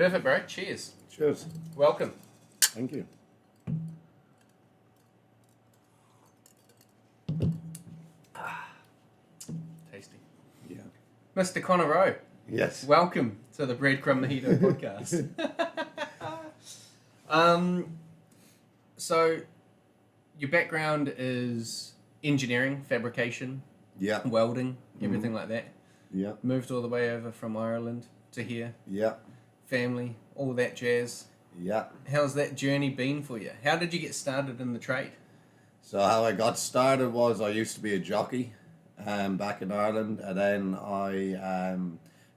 Perfect, bro. Cheers. Cheers. Welcome. Thank you. Tasty. Yeah. Mr. Conor Roe, Yes. welcome to the Breadcrumb Mojito podcast. So, your background is engineering, fabrication, Yeah. welding, everything like that. Yeah. Moved all the way over from Ireland to here. Yeah. Family, all that jazz. Yeah. How's that journey been for you? How did you get started in the trade? So how I got started was I used to be a jockey back in Ireland, and then I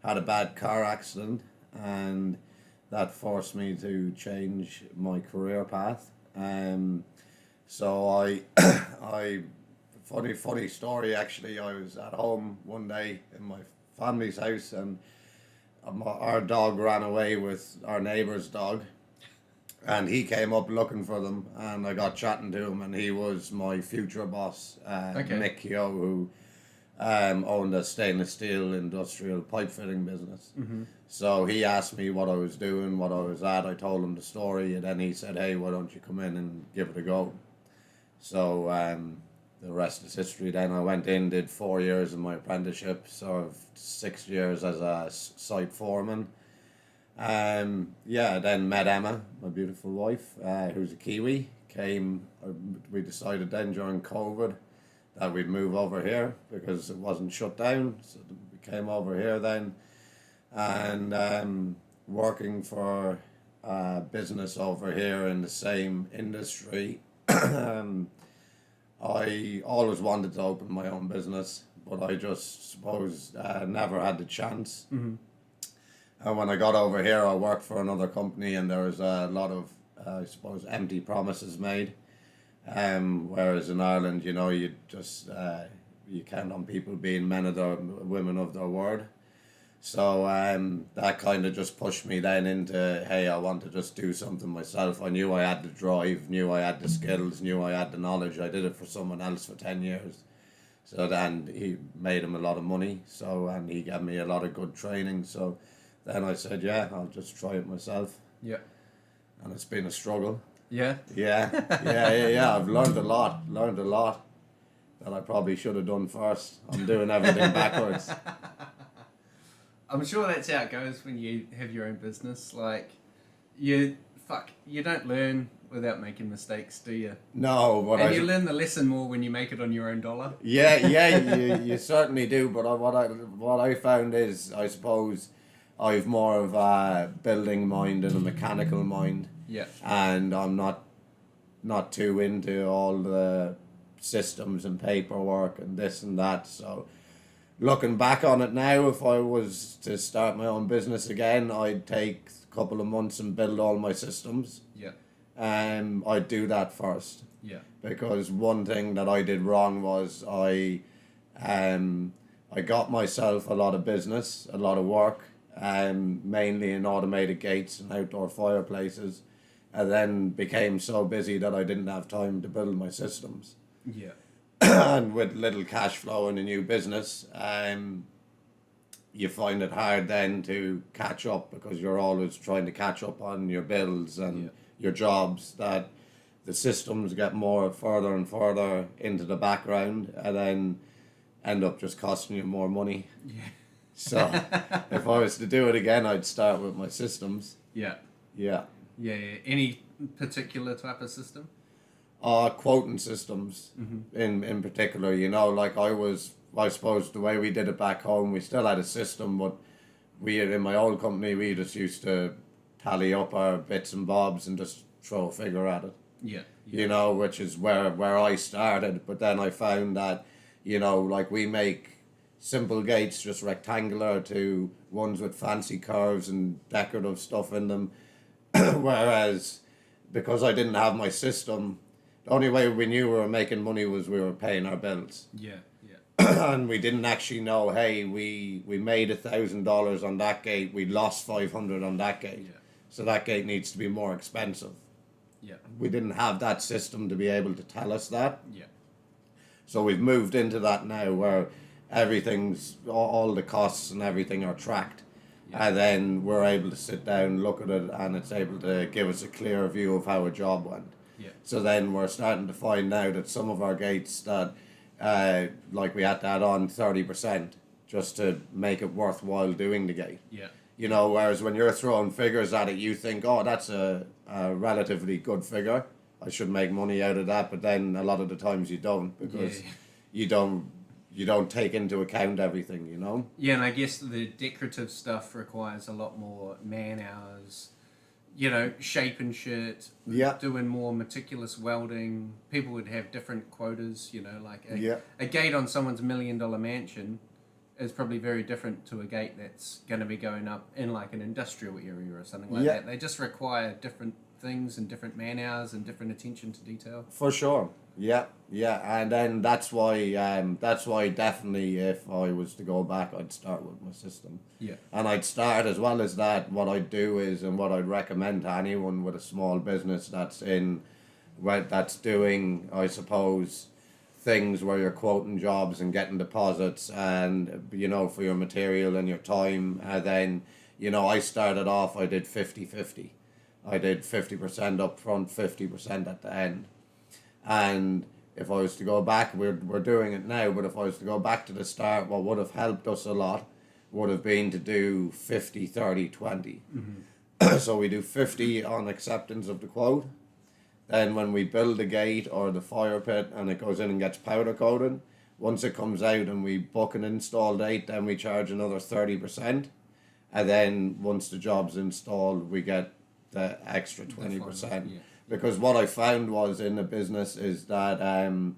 had a bad car accident, and that forced me to change my career path. So funny story actually. I was at home one day in my family's house, and our dog ran away with our neighbour's dog, and he came up looking for them, and I got chatting to him, and he was my future boss, Mick Keogh, who owned a stainless steel industrial pipe fitting business. Mm-hmm. So he asked me what I was doing, what I was at. I told him the story, and then he said, "Hey, why don't you come in and give it a go?" So the rest is history. Then I went in, did 4 years in my apprenticeship, sort of 6 years as a site foreman. Then met Emma, my beautiful wife, who's a Kiwi. We decided then during COVID that we'd move over here because it wasn't shut down. So we came over here then, and working for a business over here in the same industry. I always wanted to open my own business, but I just suppose never had the chance. Mm-hmm. And when I got over here, I worked for another company, and there was a lot of, empty promises made. Whereas in Ireland, you just you count on people being women of their word. So that kind of just pushed me then into, hey, I want to just do something myself. I knew I had the drive, knew I had the skills, knew I had the knowledge. I did it for someone else for 10 years. So then he made him a lot of money. And he gave me a lot of good training. So then I said, yeah, I'll just try it myself. Yeah. And it's been a struggle. Yeah? Yeah. I've learned a lot that I probably should have done first. I'm doing everything backwards. I'm sure that's how it goes when you have your own business. Like, you don't learn without making mistakes, do you? No, but you learn the lesson more when you make it on your own dollar. Yeah, you certainly do. But what I found is, I suppose, I've more of a building mind and a mechanical mind. Yeah. And I'm not too into all the systems and paperwork and this and that. So looking back on it now, if I was to start my own business again, I'd take a couple of months and build all my systems. Yeah. I'd do that first. Yeah. Because one thing that I did wrong was I got myself a lot of business, a lot of work, mainly in automated gates and outdoor fireplaces, and then became so busy that I didn't have time to build my systems. Yeah. And with little cash flow in a new business, you find it hard then to catch up because you're always trying to catch up on your bills and your jobs, that the systems get further and further into the background and then end up just costing you more money. Yeah. So if I was to do it again, I'd start with my systems. Yeah. Yeah. Yeah. Any particular type of system? Quoting systems in particular, like I suppose the way we did it back home, we still had a system, but in my old company, we just used to tally up our bits and bobs and just throw a figure at it. Yeah. Which is where I started. But then I found that, like we make simple gates, just rectangular, to ones with fancy curves and decorative stuff in them. Whereas because I didn't have my system, the only way we knew we were making money was we were paying our bills. Yeah. And we didn't actually know, hey, we made $1,000 on that gate, we lost 500 on that gate. Yeah. So that gate needs to be more expensive. Yeah. We didn't have that system to be able to tell us that. Yeah. So we've moved into that now where everything's, all the costs and everything are tracked. And then we're able to sit down, look at it, and it's able to give us a clear view of how a job went. Yeah. So then we're starting to find now that some of our gates that, like we had to add on 30% just to make it worthwhile doing the gate. Yeah. You know, whereas when you're throwing figures at it, you think, oh, that's a relatively good figure. I should make money out of that. But then a lot of the times you don't, because you don't take into account everything, you know? Yeah, and I guess the decorative stuff requires a lot more man hours, you know, shaping shit, doing more meticulous welding. People would have different quotas, you know, like a gate on someone's $1 million mansion is probably very different to a gate that's going to be going up in like an industrial area or something like that. They just require different things and different man hours and different attention to detail. For sure. Yeah, and then that's why definitely if I was to go back, I'd start with my system. Yeah. And I'd start, as well as that, what I'd do is, and what I'd recommend to anyone with a small business that's doing, I suppose, things where you're quoting jobs and getting deposits and, you know, for your material and your time. And then, you know, I started off, I did 50-50. I did 50% up front, 50% at the end. And if I was to go back, we're doing it now, but if I was to go back to the start, what would have helped us a lot would have been to do 50, 30, 20. Mm-hmm. So we do 50 on acceptance of the quote. Then when we build the gate or the fire pit and it goes in and gets powder coated, once it comes out and we book an install date, then we charge another 30%. And then once the job's installed, we get the extra 20%. Because what I found was in the business is that, and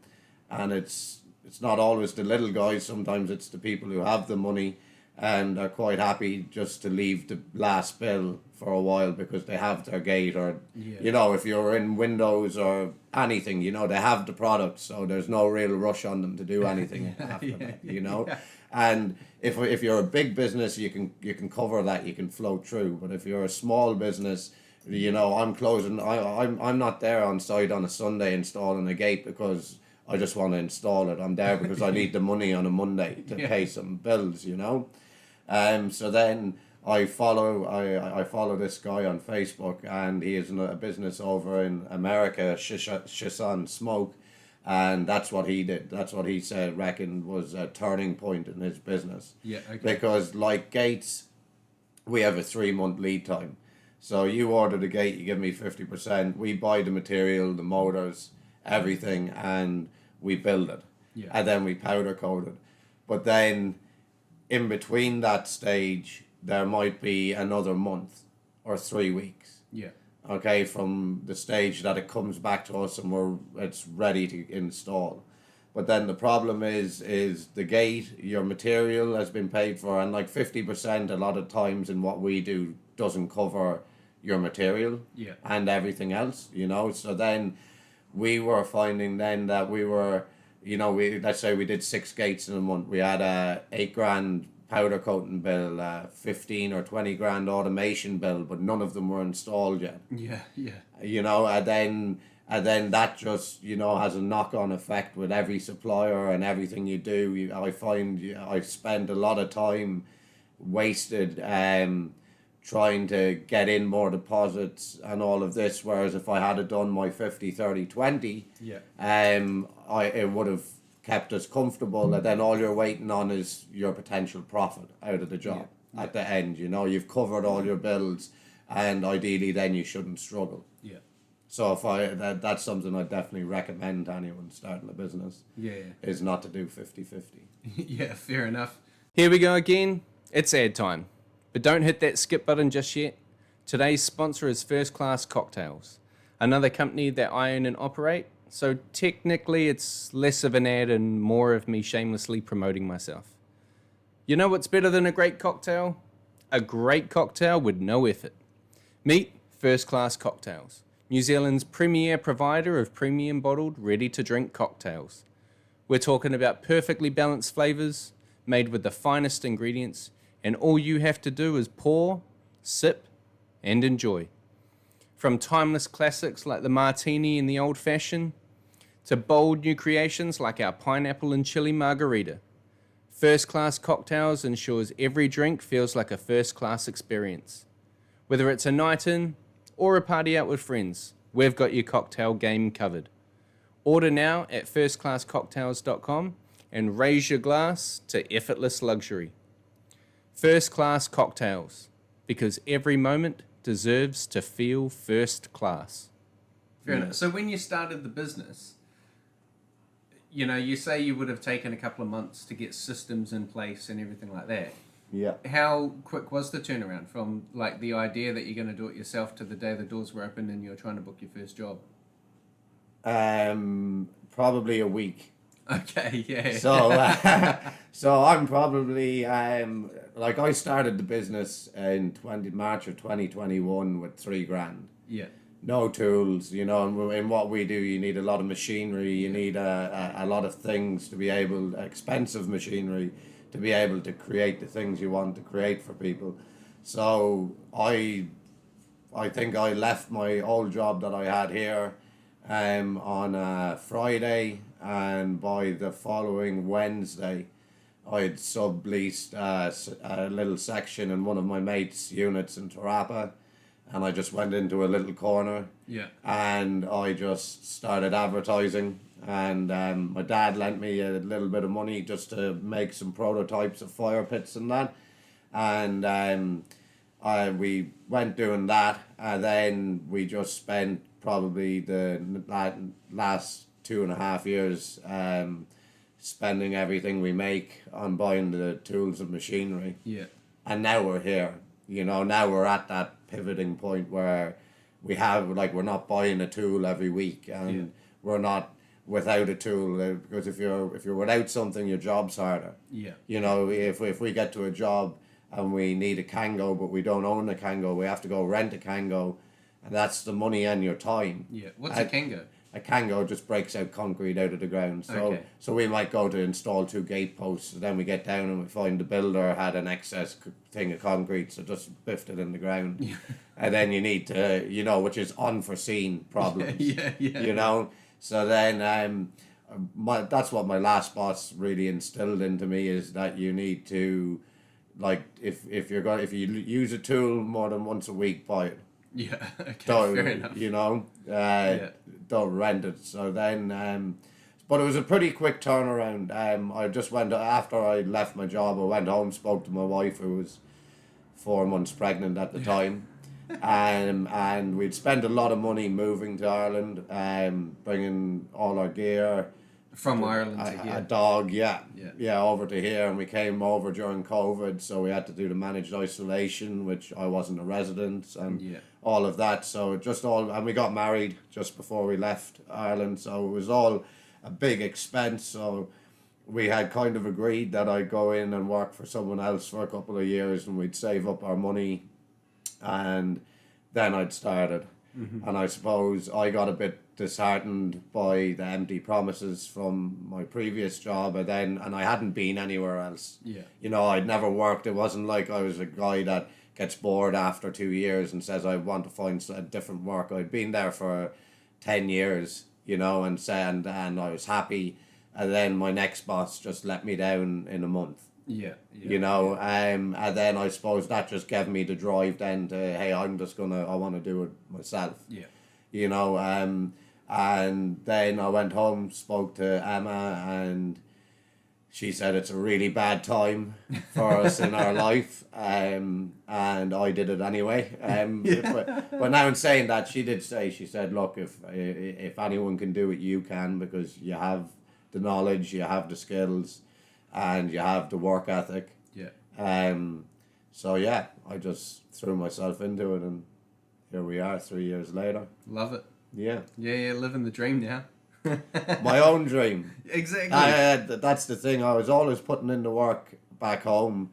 it's not always the little guys, sometimes it's the people who have the money and are quite happy just to leave the last bill for a while because they have their gate, or, you know, if you're in Windows or anything, you know, they have the product, so there's no real rush on them to do anything after that, you know. And if you're a big business, you can cover that, you can flow through. But if you're a small business, you know, I'm not there on site on a Sunday installing a gate because I just want to install it. I'm there because I need the money on a Monday to pay some bills, you know. So then I follow this guy on Facebook, and he is a business over in America, Shishan Smoke, and that's what he did. That's what he said, reckoned was a turning point in his business. Yeah, okay. Because like gates, we have a 3-month lead time. So you order the gate, you give me 50%. We buy the material, the motors, everything, and we build it. Yeah. And then we powder coat it. But then in between that stage, there might be another month or 3 weeks. Yeah. Okay, from the stage that it comes back to us and it's ready to install. But then the problem is the gate, your material has been paid for, and like 50% a lot of times in what we do doesn't cover your material and everything else, you know. So then we were finding then that we were, you know, let's say we did 6 gates in a month. We had a $8,000 powder coating bill, 15 or 20 grand automation bill, but none of them were installed yet. Yeah. You know, and then that just, you know, has a knock-on effect with every supplier and everything you do. I find I spend a lot of time wasted trying to get in more deposits and all of this, whereas if I had done my 50, 30, 20, it would have kept us comfortable, and then all you're waiting on is your potential profit out of the job at the end. You know, you've covered all your bills, and ideally then you shouldn't struggle. Yeah. So that's something I definitely recommend to anyone starting a business. Is not to do 50-50. Yeah, fair enough. Here we go again. It's ad time. But don't hit that skip button just yet. Today's sponsor is First Class Cocktails, another company that I own and operate. So technically it's less of an ad and more of me shamelessly promoting myself. You know what's better than a great cocktail? A great cocktail with no effort. Meet First Class Cocktails, New Zealand's premier provider of premium bottled, ready-to-drink cocktails. We're talking about perfectly balanced flavors, made with the finest ingredients, and all you have to do is pour, sip, and enjoy. From timeless classics like the martini and the old-fashioned, to bold new creations like our pineapple and chili margarita, First Class Cocktails ensures every drink feels like a first-class experience. Whether it's a night in or a party out with friends, we've got your cocktail game covered. Order now at firstclasscocktails.com and raise your glass to effortless luxury. First Class Cocktails, because every moment deserves to feel first class. Fair enough. So when you started the business, you say you would have taken a couple of months to get systems in place and everything like that. Yeah. How quick was the turnaround from like the idea that you're going to do it yourself to the day the doors were open and you were trying to book your first job? Probably a week. Okay, yeah. So I'm probably I started the business in March of 2021 with $3,000. Yeah. No tools, and in what we do, you need a lot of machinery. You need a lot of things to be able, expensive machinery, to be able to create the things you want to create for people. So I think I left my old job that I had here on a Friday, and by the following Wednesday, I'd subleased a little section in one of my mates' units in Tarapa. And I just went into a little corner. Yeah. And I just started advertising. And my dad lent me a little bit of money just to make some prototypes of fire pits and that. And we went doing that. And then we just spent probably the last 2.5 years spending everything we make on buying the tools and machinery. Yeah. And now we're here. Now we're at that pivoting point where we're not buying a tool every week, and we're not without a tool, because if you're without something, your job's harder. Yeah. If we get to a job and we need a Kango, but we don't own a Kango, we have to go rent a Kango, and that's the money and your time. Yeah. What's a Kango? A Kango just breaks out concrete out of the ground. So we might go to install 2 gate posts, and then we get down and we find the builder had an excess thing of concrete, so just biffed it in the ground. Yeah. And then you need to, which is unforeseen problems. Yeah. So then that's what my last boss really instilled into me, is that you need to, if you use a tool more than once a week, buy it. Yeah, okay, fair enough. Don't rent it. So then, but it was a pretty quick turnaround. I just went, after I left my job, I went home, spoke to my wife, who was 4 months pregnant at the time. And we'd spent a lot of money moving to Ireland, bringing all our gear. From Ireland to here. A dog, yeah, over to here, and we came over during COVID, so we had to do the managed isolation, which I wasn't a resident, and all of that. So and we got married just before we left Ireland, so it was all a big expense. So we had kind of agreed that I'd go in and work for someone else for a couple of years, and we'd save up our money, and then I'd started. Mm-hmm. And I suppose I got a bit disheartened by the empty promises from my previous job, and I hadn't been anywhere else. Yeah. I'd never worked. It wasn't like I was a guy that gets bored after 2 years and says I want to find a different work. I'd been there for 10 years, and I was happy, and then my next boss just let me down in a month. Yeah. And then I suppose that just gave me the drive then to, hey, I want to do it myself. Yeah. And then I went home, spoke to Emma, and she said it's a really bad time for us in our life. And I did it anyway. But now in saying that, she said, look, if anyone can do it, you can, because you have the knowledge, you have the skills, and you have the work ethic. Yeah. So yeah, I just threw myself into it, and here we are 3 years later. Love it. Yeah. Yeah, living the dream now. My own dream. Exactly. That's the thing. I was always putting in the work back home,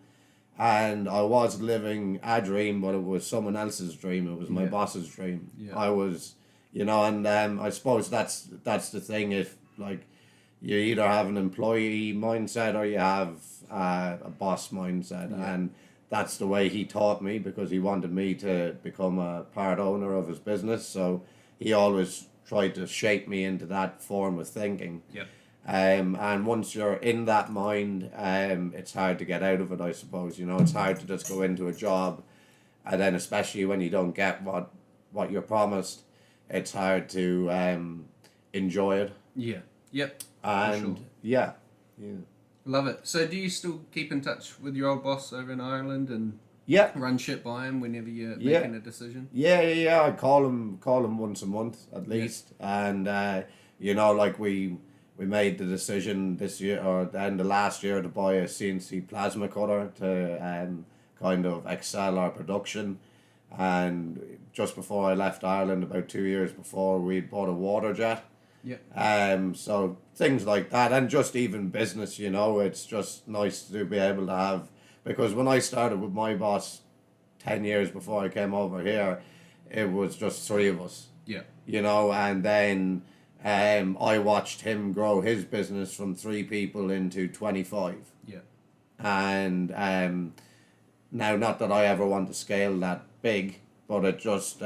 and I was living a dream, but it was someone else's dream. It was my boss's dream. Yeah. I was, and I suppose that's the thing. If you either have an employee mindset or you have a boss mindset, and that's the way he taught me, because he wanted me to become a part owner of his business. So he always tried to shape me into that form of thinking. Yep. And once you're in that mind, it's hard to get out of it, I suppose. You know, it's hard to just go into a job, and then especially when you don't get what you're promised, it's hard to enjoy it. Yeah. Yep. And sure. yeah. Love it. So do you still keep in touch with your old boss over in Ireland and Yeah. run shit by him whenever you're making a decision? Yeah. I call him once a month at least, and you know, like we made the decision this year or at the end of last year to buy a CNC plasma cutter to kind of excel our production, and just before I left Ireland, about 2 years before, we bought a water jet. Yeah. So things like that, and just even business, you know, it's just nice to be able to have, because when I started with my boss 10 years before I came over here, it was just three of us. Yeah. You know, and then I watched him grow his business from 3 people into 25. Yeah. And now, not that I ever want to scale that big, but it just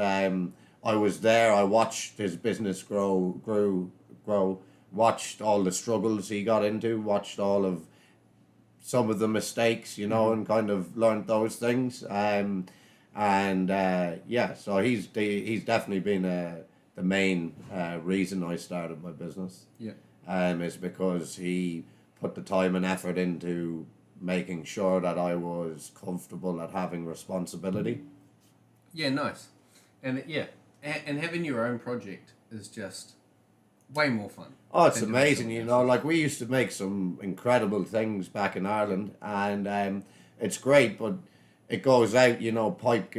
I was there. I watched his business grow, watched all the struggles he got into, watched all of some of the mistakes, you know, and kind of learned those things. So he's definitely been the main reason I started my business. Yeah. Is because he put the time and effort into making sure that I was comfortable at having responsibility. Yeah, nice. And and having your own project is just way more fun. Oh, it's amazing, you know, like we used to make some incredible things back in Ireland, and it's great, but it goes out, you know, Pipe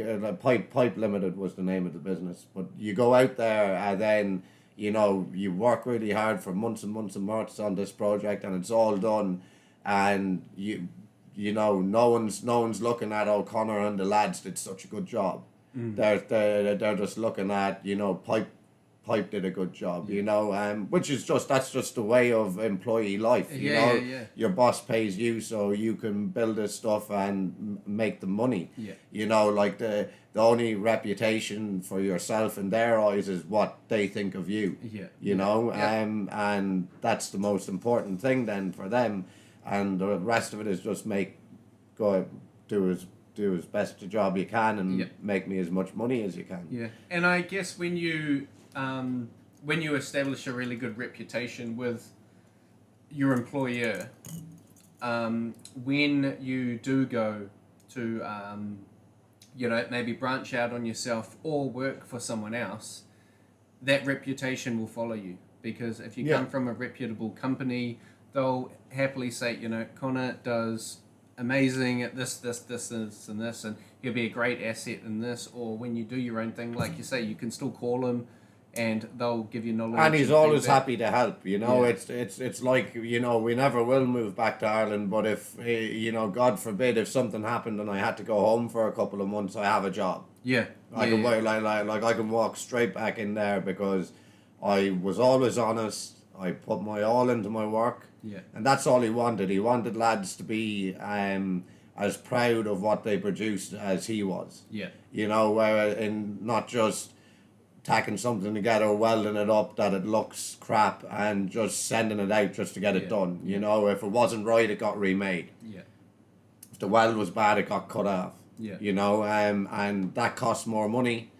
Limited was the name of the business, but you go out there and then, you know, you work really hard for months and months and months on this project, and it's all done, and you know, no one's looking at O'Connor and the lads did such a good job. They're just looking at, you know, Pipe did a good job, you know, which is that's just the way of employee life, you know. Yeah. Your boss pays you so you can build this stuff and make the money. Yeah. You know, like the only reputation for yourself in their eyes is what they think of you. Yeah. You know, Yeah. And that's the most important thing then for them, and the rest of it is just do as best a job you can and make me as much money as you can. Yeah. And I guess when you establish a really good reputation with your employer, when you do go to, you know, maybe branch out on yourself or work for someone else, that reputation will follow you. Because if you come from a reputable company, they'll happily say, you know, Connor does amazing at this, and this, and he'll be a great asset in this. Or when you do your own thing, like you say, you can still call him and they'll give you knowledge. And he's always happy to help, you know. Yeah. It's like, you know, we never will move back to Ireland, but if, you know, God forbid, if something happened and I had to go home for a couple of months, I have a job. Yeah. I can I can walk straight back in there because I was always honest. I put my all into my work. Yeah. And that's all he wanted. He wanted lads to be as proud of what they produced as he was. Yeah. You know, where in not just tacking something together, welding it up that it looks crap and just sending it out just to get it done. You know, if it wasn't right, it got remade. Yeah. If the weld was bad, it got cut off. Yeah. You know, and that costs more money,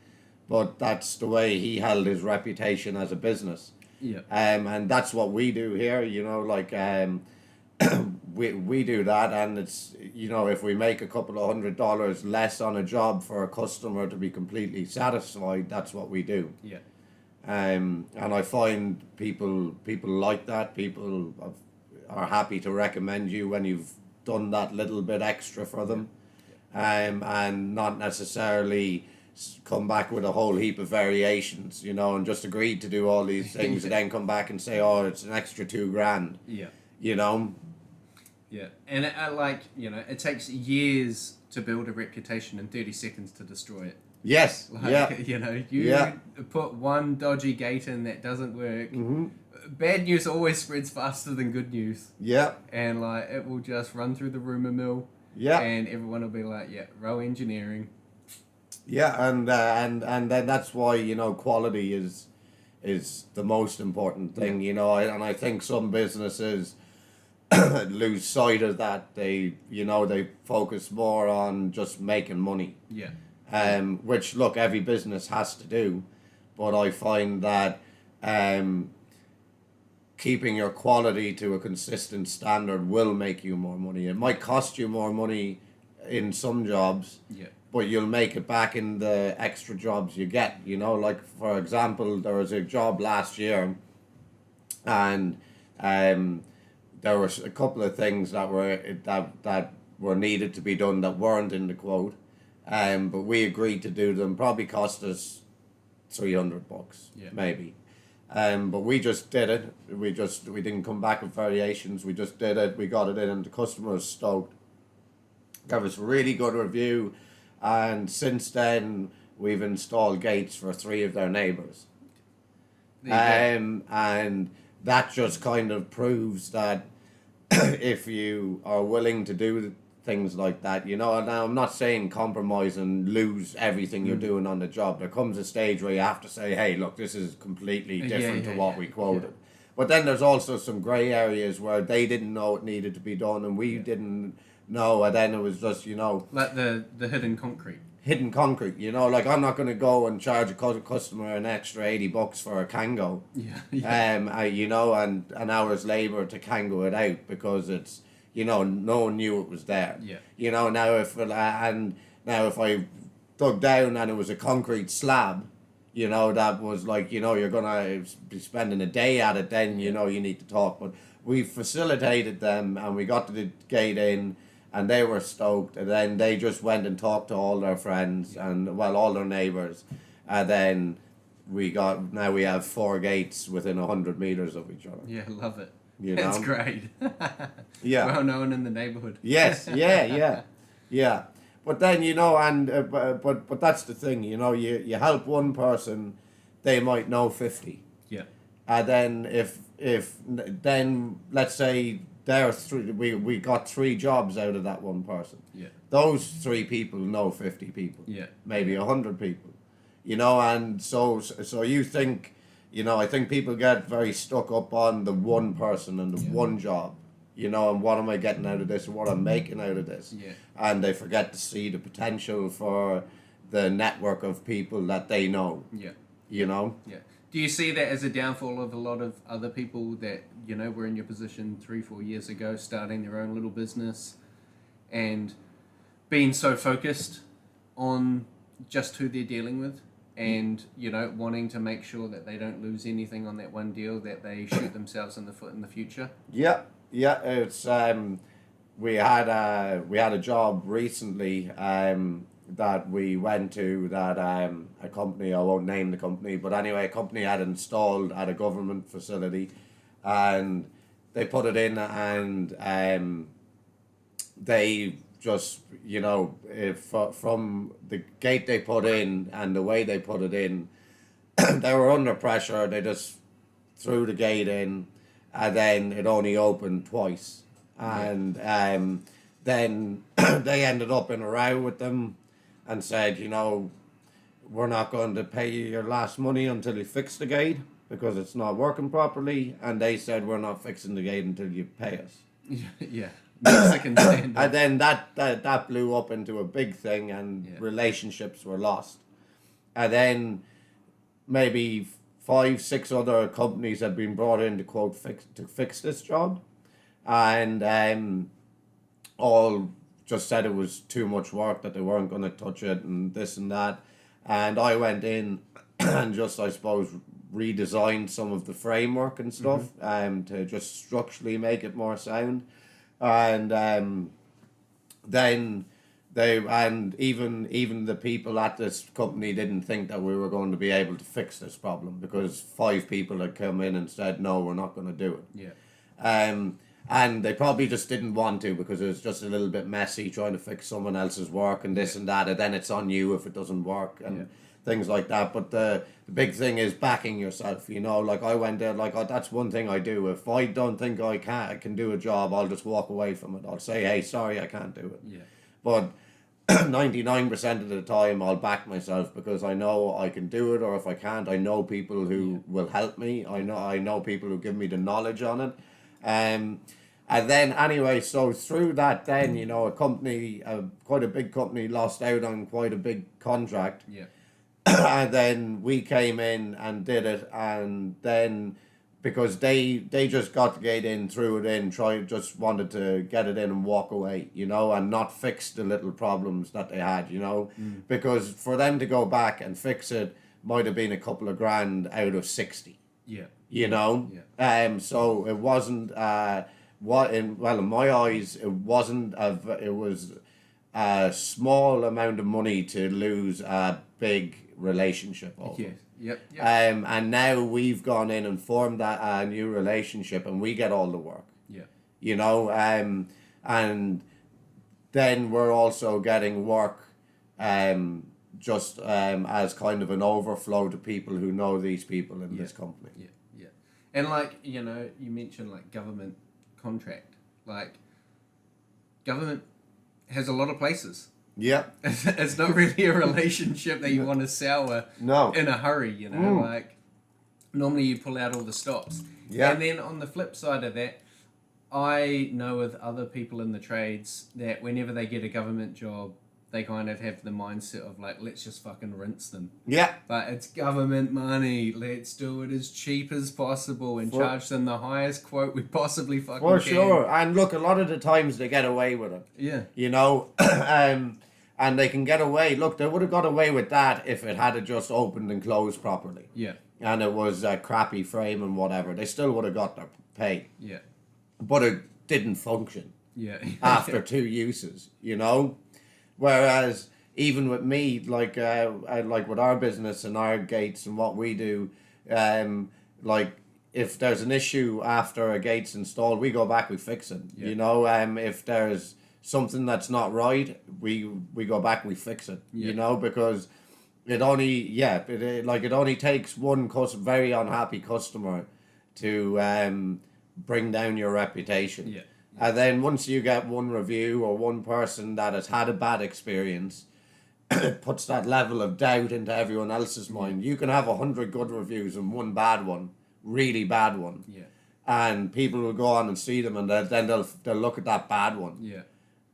but that's the way he held his reputation as a business. Yeah. And that's what we do here, you know, like we do that, and it's, you know, if we make a couple of $100 less on a job for a customer to be completely satisfied, that's what we do. Yeah. And I find people like that. People are happy to recommend you when you've done that little bit extra for them. And not necessarily come back with a whole heap of variations, you know, and just agreed to do all these things and then come back and say, oh, it's an extra $2,000. Yeah. You know? Yeah. And it takes years to build a reputation and 30 seconds to destroy it. Yes. You know, you put one dodgy gate in that doesn't work. Mm-hmm. Bad news always spreads faster than good news. Yeah. And it will just run through the rumor mill. Yeah. And everyone will be like, Roe Engineering. Yeah, and then that's why, you know, quality is is the most important thing, you know. And I think some businesses lose sight of that. They focus more on just making money. Yeah. Which, look, every business has to do, but I find that keeping your quality to a consistent standard will make you more money. It might cost you more money in some jobs, but you'll make it back in the extra jobs you get, you know. Like, for example, there was a job last year, and there were a couple of things that were needed to be done that weren't in the quote, but we agreed to do them. Probably cost us $300, maybe. But we just did it. We didn't come back with variations. We just did it. We got it in, and the customer was stoked. Gave us a really good review, and since then we've installed gates for 3 of their neighbours. And that just kind of proves that if you are willing to do things like that, you know. Now, I'm not saying compromise and lose everything you're doing on the job. There comes a stage where you have to say, hey, look, this is completely different to what we quoted. Yeah. But then there's also some grey areas where they didn't know it needed to be done, and we didn't know, and then it was just, you know... Like the hidden concrete. Hidden concrete, you know. Like, I'm not going to go and charge a customer an extra $80 for a Kango. You know, and an hour's labour to Kango it out because it's... You know, no one knew it was there. Yeah. You know, now if I dug down and it was a concrete slab, you know, that was like, you know, you're gonna be spending a day at it. Then you know you need to talk. But we facilitated them, and we got the gate in, and they were stoked. And then they just went and talked to all their friends and all their neighbours, and then we have 4 gates within 100 meters of each other. Yeah, love it. You know? That's great. Yeah. Well known in the neighborhood. Yes. Yeah. But then, you know, and but that's the thing, you know. You help one person, they might know 50. Yeah. And then if then let's say we got 3 jobs out of that one person. Yeah. Those 3 people know 50 people. Yeah. Maybe 100 people. You know, and so you think. You know, I think people get very stuck up on the one person and the one job, you know, and what am I getting out of this, and what I'm making out of this. Yeah. And they forget to see the potential for the network of people that they know. Yeah. You know? Yeah. Do you see that as a downfall of a lot of other people that, you know, were in your position 3-4 years ago, starting their own little business and being so focused on just who they're dealing with? And, you know, wanting to make sure that they don't lose anything on that one deal, that they shoot themselves in the foot in the future. Yeah. It's we had a job recently that we went to that a company, I won't name the company, but anyway, a company had installed at a government facility, and they put it in, and they just, you know, from the gate they put in and the way they put it in, they were under pressure. They just threw the gate in, and then it only opened twice. And then they ended up in a row with them and said, you know, we're not going to pay you your last money until you fix the gate because it's not working properly. And they said, we're not fixing the gate until you pay us. Yeah. Mexican standard. And then that blew up into a big thing, and relationships were lost. And then maybe 5-6 other companies had been brought in to fix this job, and all just said it was too much work, that they weren't going to touch it and this and that. And I went in and just, I suppose, redesigned some of the framework and stuff, to just structurally make it more sound. And then even the people at this company didn't think that we were going to be able to fix this problem, because 5 people had come in and said, no, we're not going to do it. Yeah. And they probably just didn't want to, because it was just a little bit messy trying to fix someone else's work and this and that, and then it's on you if it doesn't work and things like that. But the big thing is backing yourself, you know. Like, I went there, like, that's one thing I do. If I don't think I can do a job, I'll just walk away from it. I'll say, hey, sorry, I can't do it. Yeah. But 99% of the time I'll back myself because I know I can do it, or if I can't, I know people who will help me. I know people who give me the knowledge on it. And then anyway, so through that then, a company, quite a big company, lost out on quite a big contract. Yeah. And then we came in and did it, and then because they just got to get in, threw it in, just wanted to get it in and walk away, and not fix the little problems that they had, because for them to go back and fix it might have been a couple of grand out of 60. Yeah. So it wasn't in my eyes it wasn't it was a small amount of money to lose a big relationship over. Yes. Yep. And now we've gone in and formed that new relationship, and we get all the work. Yeah. And then we're also getting work, just as kind of an overflow to people who know these people in this company. Yeah. Yeah. And like you mentioned like government contract, like government has a lot of places. Yeah. It's not really a relationship that you want to sour in a hurry, like normally you pull out all the stops. Yeah. And then on the flip side of that, I know with other people in the trades that whenever they get a government job, they kind of have the mindset of like, let's just fucking rinse them. Yeah. But it's government money. Let's do it as cheap as possible and charge them the highest quote we possibly fucking can. For sure. And look, a lot of the times they get away with it. Yeah. And they can get away. Look, they would have got away with that if it had just opened and closed properly. Yeah. And it was a crappy frame and whatever. They still would have got their pay. Yeah. But it didn't function. Yeah. After 2 uses, Whereas even with me, like with our business and our gates and what we do, like if there's an issue after a gate's installed, we go back, we fix it. Yeah. If there's something that's not right, we go back, we fix it. Because it only takes one very unhappy customer to bring down your reputation. Yeah. And then once you get one review or one person that has had a bad experience, it puts that level of doubt into everyone else's mind. You can have 100 good reviews and one bad one, really bad one. Yeah. And people will go on and see them, and then they'll look at that bad one. Yeah.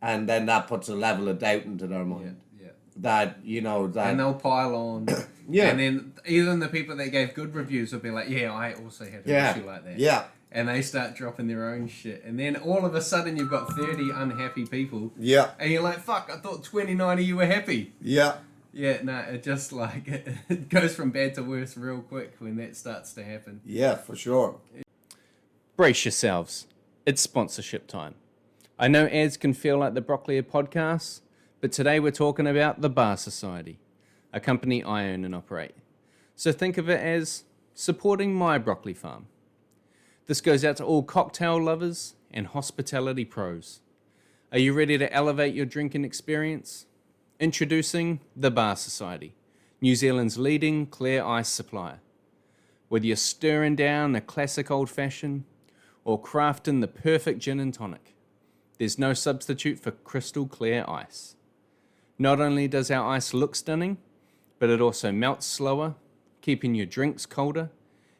And then that puts a level of doubt into their mind. Yeah. That and they'll pile on. Yeah. And then even the people that gave good reviews will be like, yeah, I also had an issue like that. Yeah. And they start dropping their own shit. And then all of a sudden you've got 30 unhappy people. Yeah. And you're like, fuck, I thought 29 of you were happy. Yeah. Yeah, no, it just like, it goes from bad to worse real quick when that starts to happen. Yeah, for sure. Brace yourselves. It's sponsorship time. I know ads can feel like the Broccoli podcast, but today we're talking about the Bar Society, a company I own and operate. So think of it as supporting my broccoli farm. This goes out to all cocktail lovers and hospitality pros. Are you ready to elevate your drinking experience? Introducing the Bar Society, New Zealand's leading clear ice supplier. Whether you're stirring down a classic old-fashioned or crafting the perfect gin and tonic, there's no substitute for crystal clear ice. Not only does our ice look stunning, but it also melts slower, keeping your drinks colder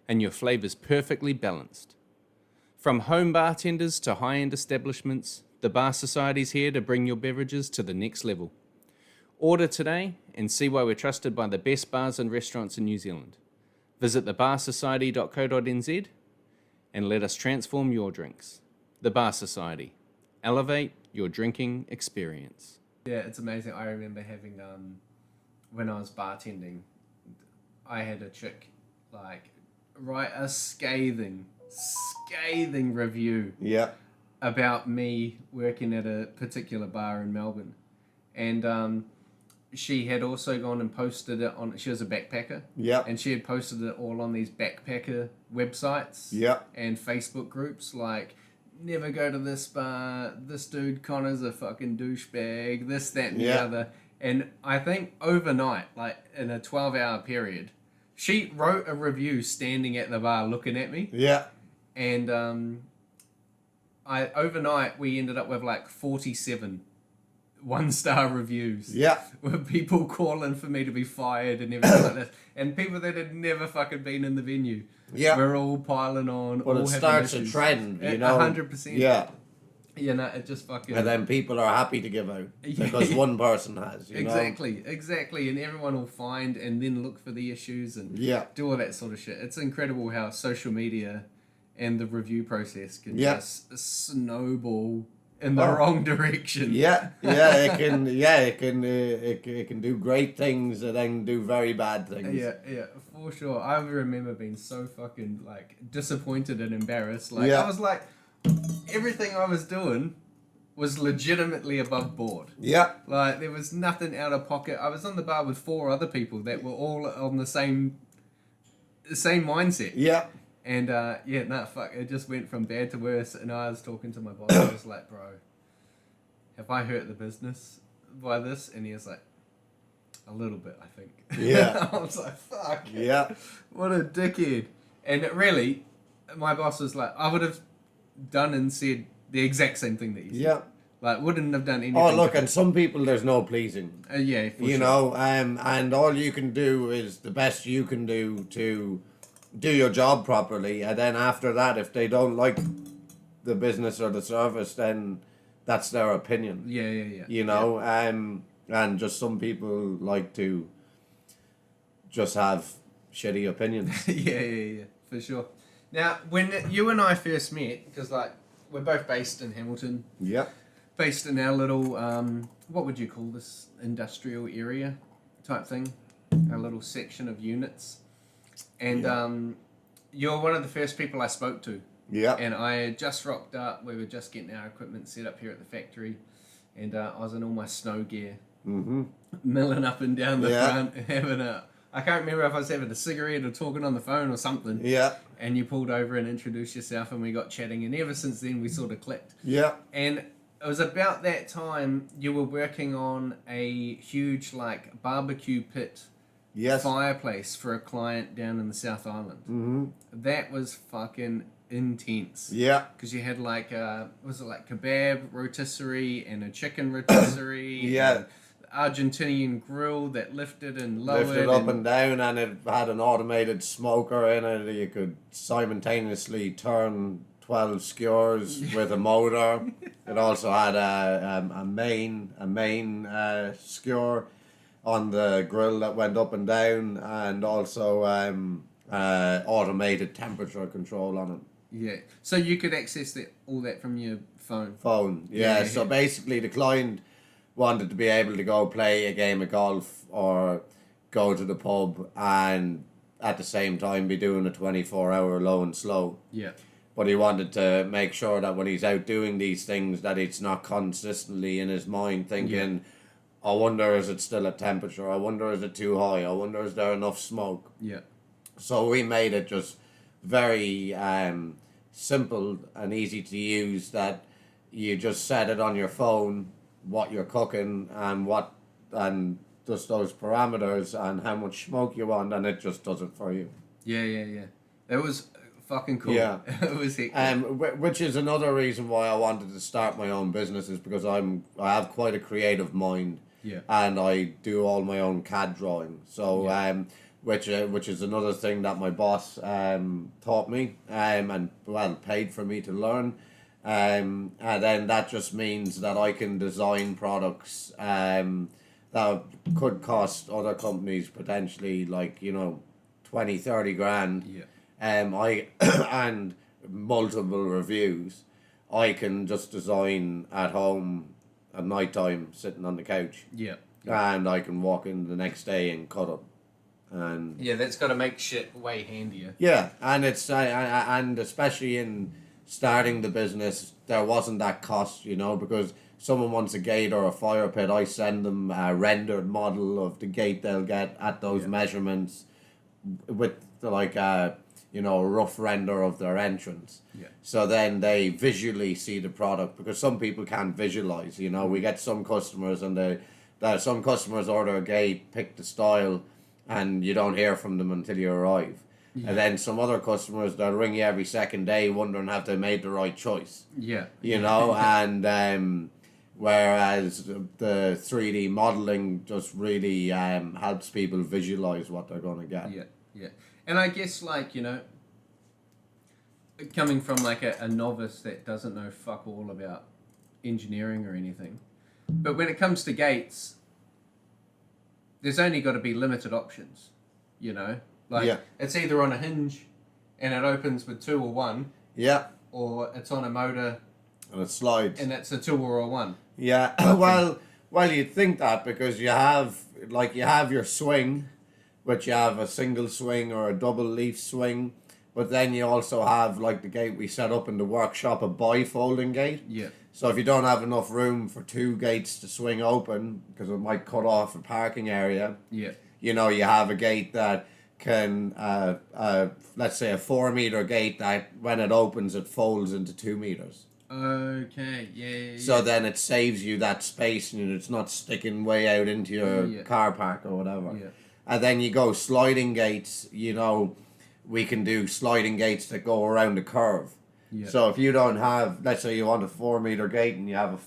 and your flavors perfectly balanced. From home bartenders to high-end establishments, the Bar Society's here to bring your beverages to the next level. Order today and see why we're trusted by the best bars and restaurants in New Zealand. Visit thebarsociety.co.nz and let us transform your drinks. The Bar Society. Elevate your drinking experience. Yeah, it's amazing. I remember having, when I was bartending, I had a chick, write a scathing review about me working at a particular bar in Melbourne. And she had also gone and posted it on, she was a backpacker. Yeah. And she had posted it all on these backpacker websites. Yeah. And Facebook groups like, never go to this bar, this dude Connor's a fucking douchebag, this, that, and the other. And I think overnight, in a 12-hour period, she wrote a review standing at the bar looking at me. Yeah. And overnight we ended up with 47 1-star reviews. Yeah. With people calling for me to be fired and everything like that. And people that had never fucking been in the venue. Yeah. We're all piling on. Well, all it having starts a issues. trend, you know. 100%. Yeah. You know, it just fucking... And then people are happy to give out because one person has, you know. Exactly. And everyone will find and then look for the issues and do all that sort of shit. It's incredible how social media and the review process can just snowball in the wrong direction. It can do great things and then do very bad things. Yeah, for sure. I remember being so fucking like disappointed and embarrassed. Like I was like, everything I was doing was legitimately above board. Yeah. Like there was nothing out of pocket. I was on the bar with 4 other people that were all on the same mindset. Yeah. And fuck, it just went from bad to worse. And I was talking to my boss. I was like, bro, have I hurt the business by this? And he was like, a little bit, I think. Yeah. I was like, fuck. Yeah. What a dickhead. And it really, my boss was like, I would have done and said the exact same thing that you said. Yeah. Like, wouldn't have done anything. Oh, look, and some people there's no pleasing. Yeah, for you know, and all you can do is the best you can do to do your job properly. And then after that, if they don't like the business or the service, then that's their opinion. Yeah. You know, and just some people like to just have shitty opinions. Yeah, for sure. Now, when you and I first met, because like we're both based in Hamilton. Yeah. Based in our little, what would you call this, industrial area type thing? A little section of units. And you're one of the first people I spoke to. Yeah. And I had just rocked up. We were just getting our equipment set up here at the factory. And I was in all my snow gear. Mm-hmm. Milling up and down the front. Having I can't remember if I was having a cigarette or talking on the phone or something. Yeah. And you pulled over and introduced yourself and we got chatting. And ever since then, we sort of clicked. Yeah. And it was about that time you were working on a huge like barbecue pit fireplace for a client down in the South Island. Mm-hmm. That was fucking intense. Yeah. Because you had like, was it like kebab rotisserie and a chicken rotisserie? Yeah. Argentinian grill that lifted and lowered. Lifted up and down, and it had an automated smoker in it. You could simultaneously turn 12 skewers with a motor. It also had a main skewer on the grill that went up and down, and also automated temperature control on it. Yeah, so you could access all that from your phone. Yeah. So basically, the client wanted to be able to go play a game of golf or go to the pub and at the same time be doing a 24-hour low and slow. Yeah. But he wanted to make sure that when he's out doing these things that it's not consistently in his mind thinking, I wonder is it still at temperature? I wonder is it too high? I wonder is there enough smoke? Yeah. So we made it just very simple and easy to use that you just set it on your phone what you're cooking and just those parameters and how much smoke you want, and it just does it for you. Yeah. It was fucking cool. Yeah. It was which is another reason why I wanted to start my own business is because I have quite a creative mind. Yeah. And I do all my own CAD drawing. So which is another thing that my boss taught me and paid for me to learn. And then that just means that I can design products that could cost other companies potentially like, 20, 30 grand. Yeah. And multiple reviews. I can just design at home at night time sitting on the couch. Yeah. And I can walk in the next day and cut it. And that's got to make shit way handier. Yeah, and it's and especially in starting the business, there wasn't that cost, because someone wants a gate or a fire pit, I send them a rendered model of the gate they'll get at those measurements with a rough render of their entrance. Yeah. So then they visually see the product because some people can't visualize, we get some customers and some customers order a gate, pick the style, and you don't hear from them until you arrive. Yeah. And then some other customers, they'll ring you every second day wondering have they made the right choice. Yeah. And Whereas the 3D modeling just really helps people visualize what they're going to get. Yeah, yeah. And I guess, like, you know, coming from like a novice that doesn't know fuck all about engineering or anything, but when it comes to gates, there's only got to be limited options, you know? Like, it's either on a hinge and it opens with 2 or 1. Yeah. Or it's on a motor and it slides. And that's a 2 or a 1. Yeah, well, you'd think that because you have your swing, which you have a single swing or a double leaf swing, but then you also have, like the gate we set up in the workshop, a bifolding gate. Yeah. So if you don't have enough room for 2 gates to swing open, because it might cut off a parking area, yeah, you know, you have a gate that can, let's say a 4 meter gate that when it opens, it folds into 2 meters. Okay, yeah. So then it saves you that space and it's not sticking way out into your car park or whatever. Yeah. And then you go sliding gates, you know, we can do sliding gates that go around a curve. Yeah. So if you don't have, let's say you want a 4 meter gate and you have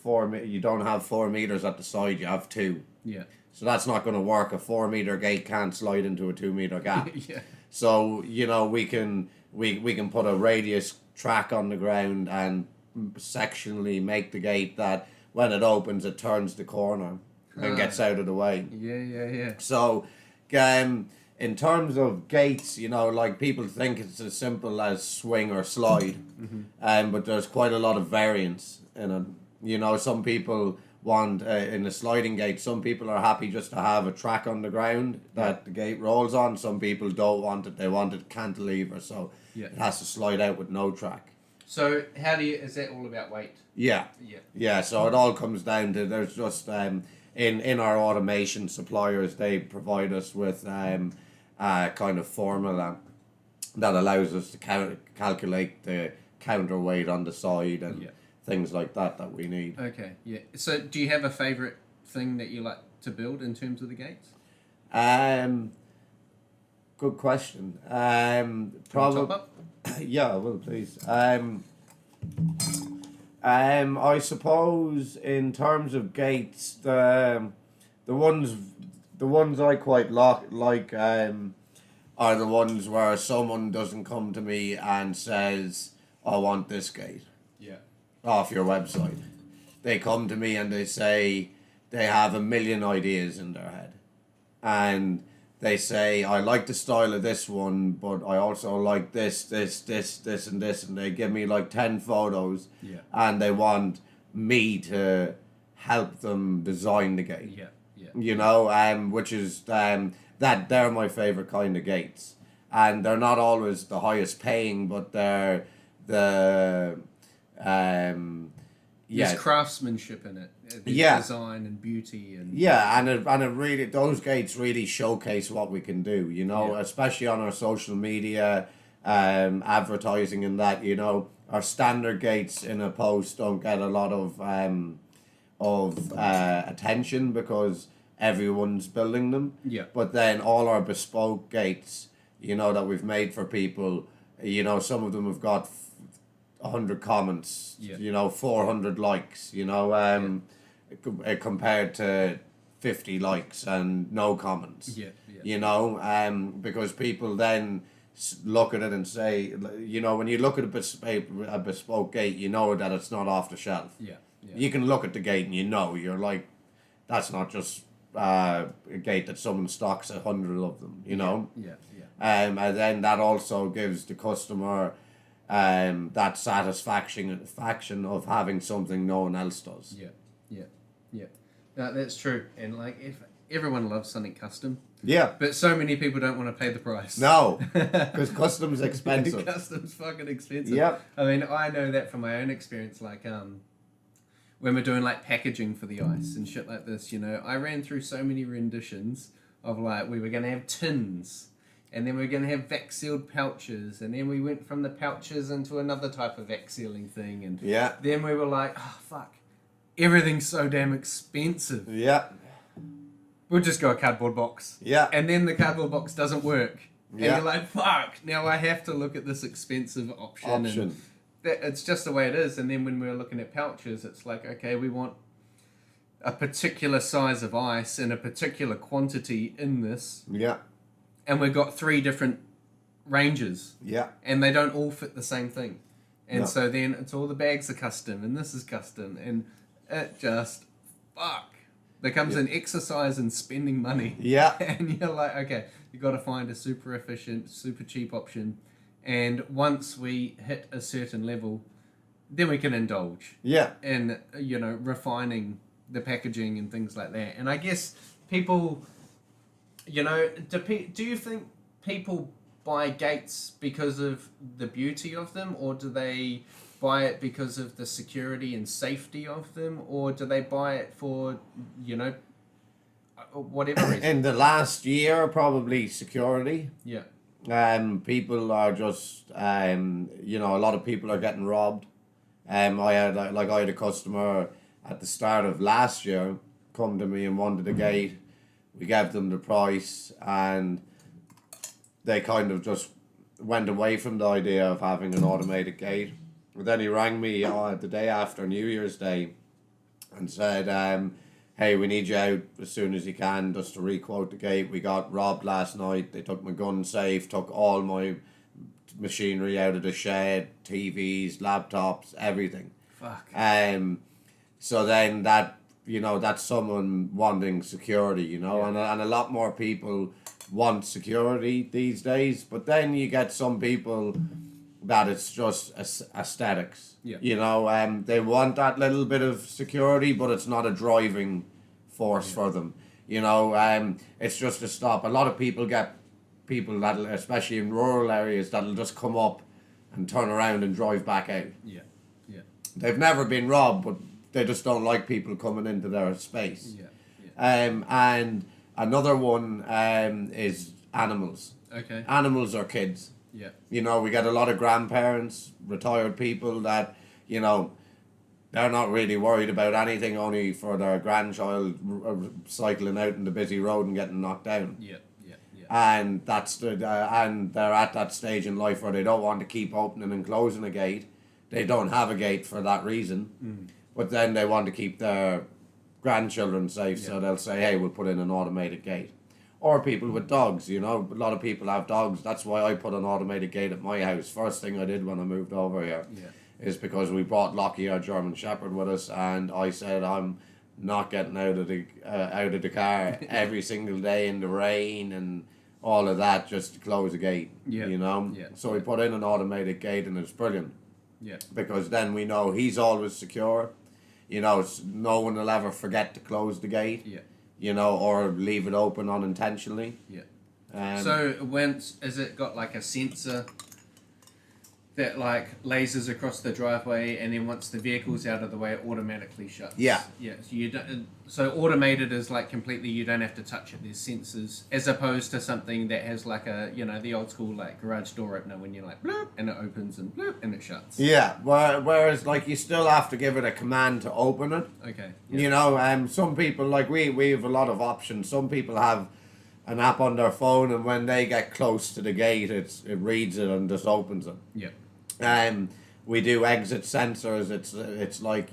you don't have 4 meters at the side, you have 2. Yeah. So that's not going to work. A 4 meter gate can't slide into a 2 meter gap. Yeah. So, you know, we can put a radius track on the ground and sectionally make the gate that when it opens it turns the corner and gets out of the way. Yeah. So in terms of gates, you know, like people think it's as simple as swing or slide, but there's quite a lot of variance in it. You know, some people want in a sliding gate, some people are happy just to have a track on the ground that the gate rolls on. Some people don't want it, they want it cantilever, so it has to slide out with no track. So is that all about weight? Yeah, so it all comes down to, there's just in our automation suppliers, they provide us with a kind of formula that allows us to calculate the counterweight on the side and things like that we need. Okay, yeah. So do you have a favourite thing that you like to build in terms of the gates? Good question. Top up? Yeah, I will, please. I suppose in terms of gates, the ones I quite like are the ones where someone doesn't come to me and says, I want this gate. Yeah. Off your website. They come to me and they say they have a million ideas in their head. And they say, I like the style of this one, but I also like this, and this. And they give me like 10 photos. Yeah. And they want me to help them design the gate. Yeah. You know, which is, that they're my favourite kind of gates. And they're not always the highest paying, but they're the... There's craftsmanship in it. Design and beauty and and it really, those gates really showcase what we can do, you know, especially on our social media, advertising and that, you know, our standard gates in a post don't get a lot of attention because everyone's building them. Yeah. But then all our bespoke gates, you know, that we've made for people, you know, some of them have got 100 comments, you know, 400 likes, you know, compared to 50 likes and no comments. You know, because people then look at it and say, you know, when you look at a bespoke gate, you know that it's not off the shelf. You can look at the gate and you know, you're like, that's not just a gate that someone stocks 100 of them, you know. And then that also gives the customer that satisfaction of having something no one else does. That's true. And like, if everyone loves something custom, but so many people don't want to pay the price. No, because custom's expensive. Custom's fucking expensive. I mean, I know that from my own experience. Like, when we're doing like packaging for the ice and shit like this, you know, I ran through so many renditions of like, we were gonna have tins. And then we're going to have vac sealed pouches, and then we went from the pouches into another type of vac sealing thing, and then we were like, oh fuck, everything's so damn expensive. We'll just go a cardboard box. And then the cardboard box doesn't work. And you're like, fuck, now I have to look at this expensive option. And it's just the way it is. And then when we were looking at pouches, it's like, okay, we want a particular size of ice and a particular quantity in this, Yeah. and we've got 3 different ranges, Yeah. and they don't all fit the same thing. And No. so then it's all the bags are custom, and this is custom, and it just, becomes an exercise in spending money. Yeah. And you're like, okay, you got to find a super efficient, super cheap option. And once we hit a certain level, then we can indulge Yeah. in, refining the packaging and things like that. And I guess people, do you think people buy gates because of the beauty of them, or do they buy it because of the security and safety of them, or do they buy it for, whatever reason? In the last year, probably security. Yeah. People are just, a lot of people are getting robbed. I had a customer at the start of last year come to me and wanted a gate. We gave them the price, and they kind of just went away from the idea of having an automated gate. But then he rang me the day after New Year's Day and said, hey, we need you out as soon as you can just to re-quote the gate. We got robbed last night. They took my gun safe, took all my machinery out of the shed, TVs, laptops, everything. Fuck. So then that's someone wanting security, and a lot more people want security these days. But then you get some people that it's just aesthetics. Yeah. They want that little bit of security, but it's not a driving force for them. It's just a stop. A lot of people get people that, especially in rural areas, that'll just come up and turn around and drive back out. Yeah. Yeah. They've never been robbed, but they just don't like people coming into their space. Yeah. Yeah. And another one is animals. Okay. Animals are kids. Yeah. We get a lot of grandparents, retired people that, they're not really worried about anything, only for their grandchild cycling out in the busy road and getting knocked down. Yeah. Yeah. Yeah. And and they're at that stage in life where they don't want to keep opening and closing a gate. They don't have a gate for that reason, but then they want to keep their grandchildren safe, so they'll say, hey, we'll put in an automated gate. Or people with dogs, a lot of people have dogs. That's why I put an automated gate at my house. First thing I did when I moved over here is because we brought Lockie, our German Shepherd, with us, and I said I'm not getting out of the car every single day in the rain and all of that just to close a gate. Yeah. Yeah. So we put in an automated gate, and it's brilliant. Yeah. Because then we know he's always secure. No one will ever forget to close the gate. Yeah. Or leave it open unintentionally. Yeah. So has it got like a sensor that like lasers across the driveway, and then once the vehicle's out of the way, it automatically shuts? Yeah. Yeah. So you don't. So automated is like completely, you don't have to touch it. There's sensors, as opposed to something that has like a the old school like garage door opener when you're like bloop and it opens and bloop and it shuts. Yeah. Whereas like you still have to give it a command to open it. Okay. Some people, like we have a lot of options. Some people have an app on their phone, and when they get close to the gate, it reads it and just opens it. Yeah. We do exit sensors. It's like,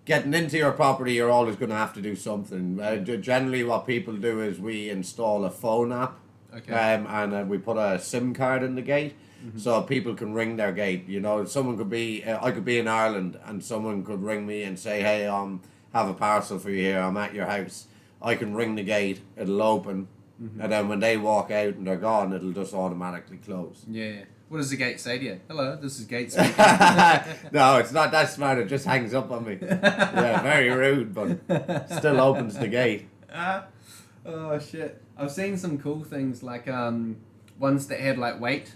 getting into your property, you're always going to have to do something. Generally, what people do is we install a phone app. Okay. And we put a SIM card in the gate, so people can ring their gate. Someone could be, I could be in Ireland, and someone could ring me and say, hey, have a parcel for you here. I'm at your house. I can ring the gate. It'll open. And then when they walk out and they're gone, it'll just automatically close. Yeah. What does the gate say to you? Hello, this is Gate speaking. No, it's not that smart. It just hangs up on me. Yeah, very rude, but still opens the gate. Oh, shit. I've seen some cool things, like ones that had like weight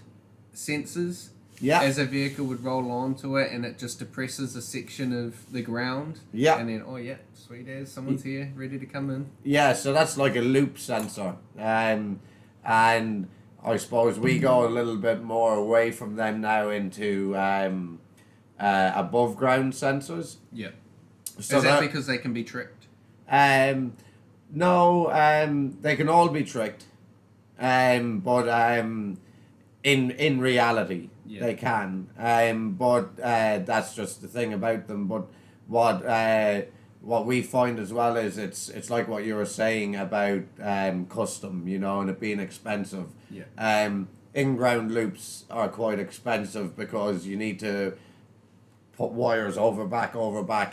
sensors. Yeah. As a vehicle would roll onto it, and it just depresses a section of the ground. Yeah. And then, oh yeah, sweet as, someone's here, ready to come in. Yeah, so that's like a loop sensor. And I suppose we go a little bit more away from them now into above ground sensors. Yeah. So is that because they can be tricked? No, they can all be tricked. But in reality, they can. But that's just the thing about them. But what what we find as well is it's like what you were saying about custom, you know, and it being expensive. Yeah. In-ground loops are quite expensive because you need to put wires over back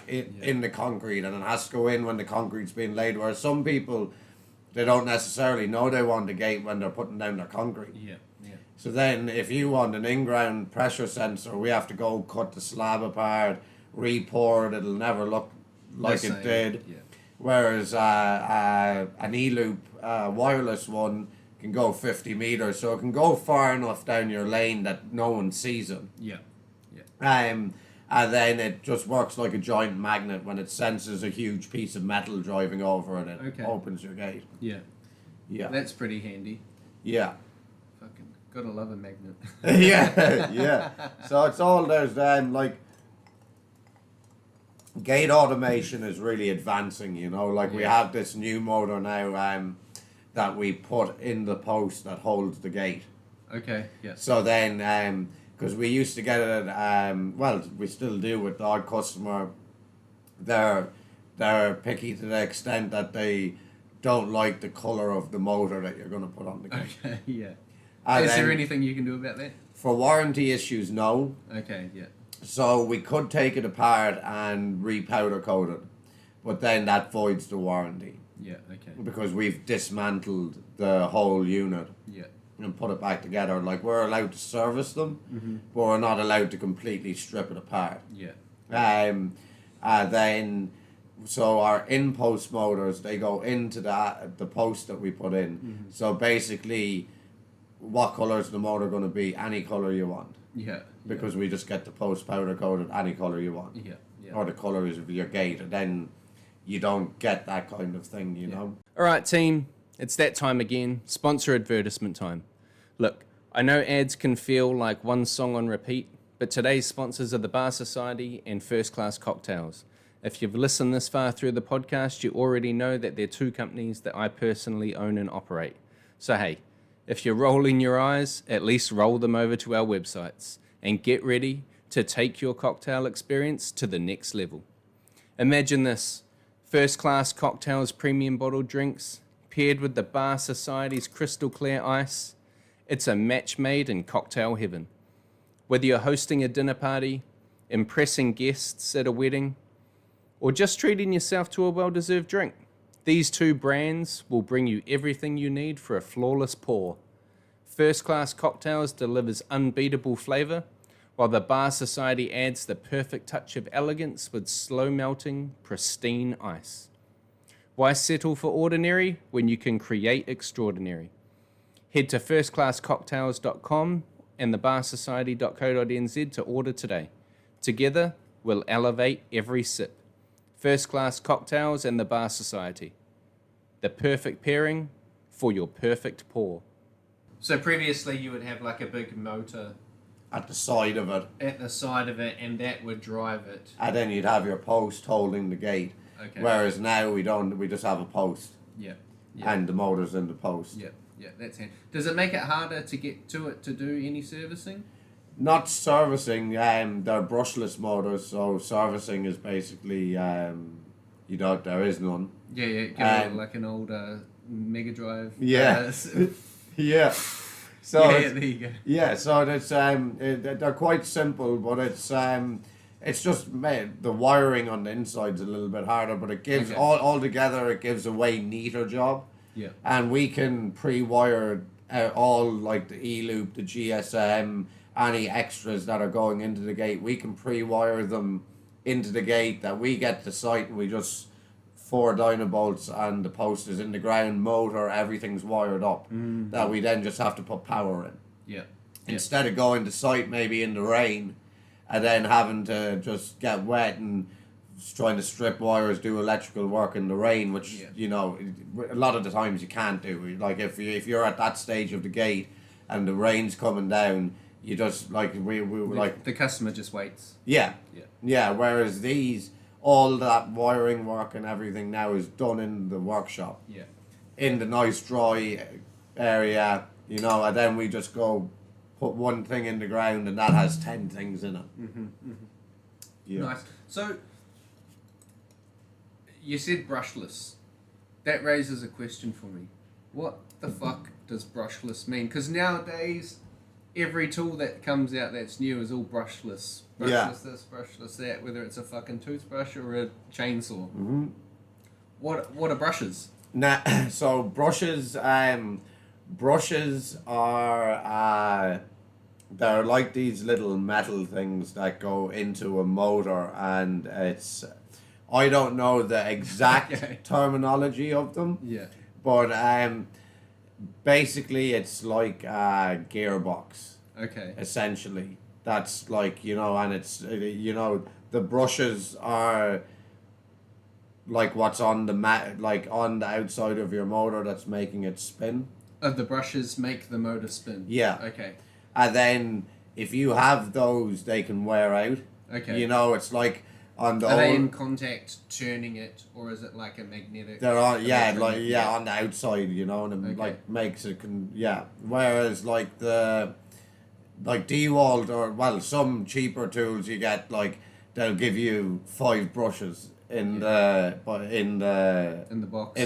in the concrete, and it has to go in when the concrete's being laid. Whereas some people, they don't necessarily know they want the gate when they're putting down their concrete. Yeah. Yeah. So then if you want an in-ground pressure sensor, we have to go cut the slab apart, re-pour it, it'll never look like it did. Yeah. Whereas an E-loop wireless one can go 50 meters, so it can go far enough down your lane that no one sees it. Yeah. Yeah. And then it just works like a giant magnet. When it senses a huge piece of metal driving over it, it opens your gate. Yeah. Yeah. That's pretty handy. Yeah. Fucking gotta love a magnet. Yeah. So it's all there's like gate automation is really advancing, you know, like we have this new motor now that we put in the post that holds the gate. Okay, yeah. So then, because we used to get it, well, we still do with the odd customer, they're picky to the extent that they don't like the colour of the motor that you're going to put on the gate. Okay, yeah. And is there anything you can do about that? For warranty issues, no. Okay, yeah. So we could take it apart and re-powder coat it, but then that voids the warranty. Yeah, okay. Because we've dismantled the whole unit. Yeah. And put it back together. Like, we're allowed to service them, but we're not allowed to completely strip it apart. Yeah. Then, so our in-post motors, they go into the post that we put in. So basically, what colour is the motor going to be? Any colour you want. Yeah. Because we just get the post powder coated any colour you want. Yeah. Yeah. Or the colour is of your gate, and then you don't get that kind of thing, you know? All right, team. It's that time again. Sponsor advertisement time. Look, I know ads can feel like one song on repeat, but today's sponsors are the Bar Society and First Class Cocktails. If you've listened this far through the podcast, you already know that they're two companies that I personally own and operate. So hey, if you're rolling your eyes, at least roll them over to our websites and get ready to take your cocktail experience to the next level. Imagine this: First Class Cocktails premium bottled drinks paired with the Bar Society's crystal clear ice. It's a match made in cocktail heaven. Whether you're hosting a dinner party, impressing guests at a wedding, or just treating yourself to a well-deserved drink, these two brands will bring you everything you need for a flawless pour. First Class Cocktails delivers unbeatable flavor, while the Bar Society adds the perfect touch of elegance with slow-melting, pristine ice. Why settle for ordinary when you can create extraordinary? Head to firstclasscocktails.com and thebarsociety.co.nz to order today. Together, we'll elevate every sip. First Class Cocktails and the Bar Society. The perfect pairing for your perfect pour. So previously you would have like a big motor At the side of it. at the side of it, and that would drive it. And then you'd have your post holding the gate. Okay. Whereas now we don't, we just have a post. Yeah. Yeah. And the motor's in the post. Yeah. Yeah. That's it. Does it make it harder to get to it to do any servicing? Not servicing, they're brushless motors, so servicing is basically, there is none. Yeah. Yeah. Give it like an old Mega Drive. Yeah. Yeah. So yeah, there you go. Yeah, so it's they're quite simple, but it's just the wiring on the inside's a little bit harder, but it gives all together it gives a way neater job. Yeah. And we can pre-wire all like the E-loop, the GSM, any extras that are going into the gate. We can pre-wire them into the gate that we get to site, and we just 4 dynabolts and the post is in the ground, motor, everything's wired up. That we then just have to put power in. Yeah. Instead of going to site maybe in the rain and then having to just get wet and trying to strip wires, do electrical work in the rain, which a lot of the times you can't do. Like if you're at that stage of the gate and the rain's coming down, you just the customer just waits. Yeah. Whereas these, all that wiring work and everything now is done in the workshop. Yeah. In the nice dry area, and then we just go put one thing in the ground and that has 10 things in it. Mm-hmm, mm-hmm. Yeah. Nice. So, you said brushless. That raises a question for me. What the fuck does brushless mean? Because nowadays, every tool that comes out that's new is all brushless. Brushless this, brushless that, whether it's a fucking toothbrush or a chainsaw. Mm-hmm. What are brushes? So brushes are they're like these little metal things that go into a motor, and I don't know the exact terminology of them. Yeah. But basically it's like a gearbox. Okay. Essentially, that's like, and it's the brushes are like what's on the like on the outside of your motor that's making it spin. Oh, the brushes make the motor spin. Yeah. Okay. And then if you have those, they can wear out. Okay. It's like on the Are they in contact turning it, or is it like a magnetic? They're on, on the outside, and it like makes it Whereas like DeWalt or some cheaper tools you get, like they'll give you 5 brushes in the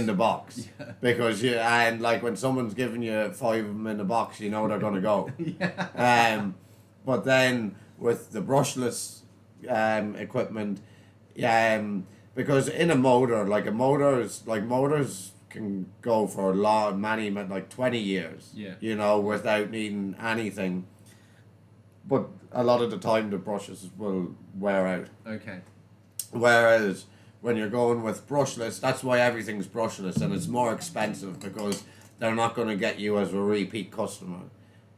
box Yeah. because and like when someone's giving you 5 of them in the box, they're gonna go. Yeah. But then with the brushless equipment, because in a motor, motors can go for many like 20 years. Yeah. Without needing anything. But a lot of the time the brushes will wear out. Okay. Whereas when you're going with brushless, that's why everything's brushless, and it's more expensive because they're not going to get you as a repeat customer.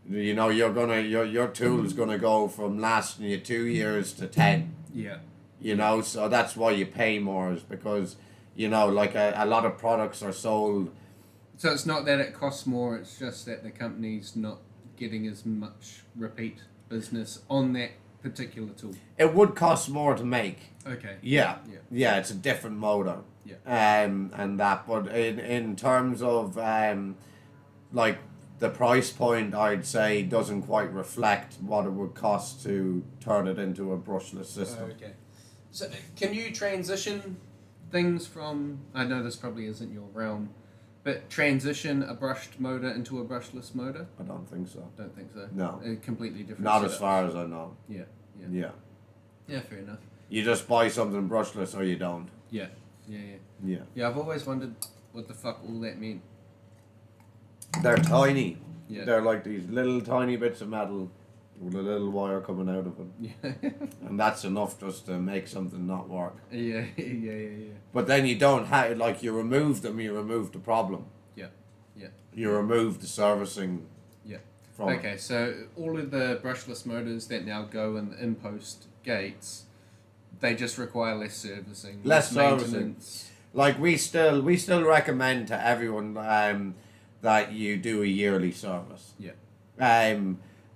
Your tool's going to go from lasting you 2 years to 10. Yeah. So that's why you pay more, is because like a lot of products are sold. So it's not that it costs more; it's just that the company's not getting as much repeat business on that particular tool. It would cost more to make. Okay. Yeah, it's a different motor. Yeah. And that, but in terms of like the price point, I'd say doesn't quite reflect what it would cost to turn it into a brushless system. Okay. So can you transition things from? I know this probably isn't your realm, but transition a brushed motor into a brushless motor? I don't think so. Don't think so. No. A completely different. Not setup. as far as I know. Yeah. Yeah. Fair enough. You just buy something brushless or you don't. Yeah. Yeah. Yeah, I've always wondered what the fuck all that meant. They're tiny. Yeah. They're like these little tiny bits of metal with a little wire coming out of them. Yeah. And that's enough just to make something not work. Yeah. But then you don't have, like, you remove them, you remove the problem. Yeah. You remove the servicing. Yeah. From Okay, so all of the brushless motors that now go in the in-post gates, they just require less servicing, Less servicing. maintenance. Like we still recommend to everyone that you do a yearly service. Yeah.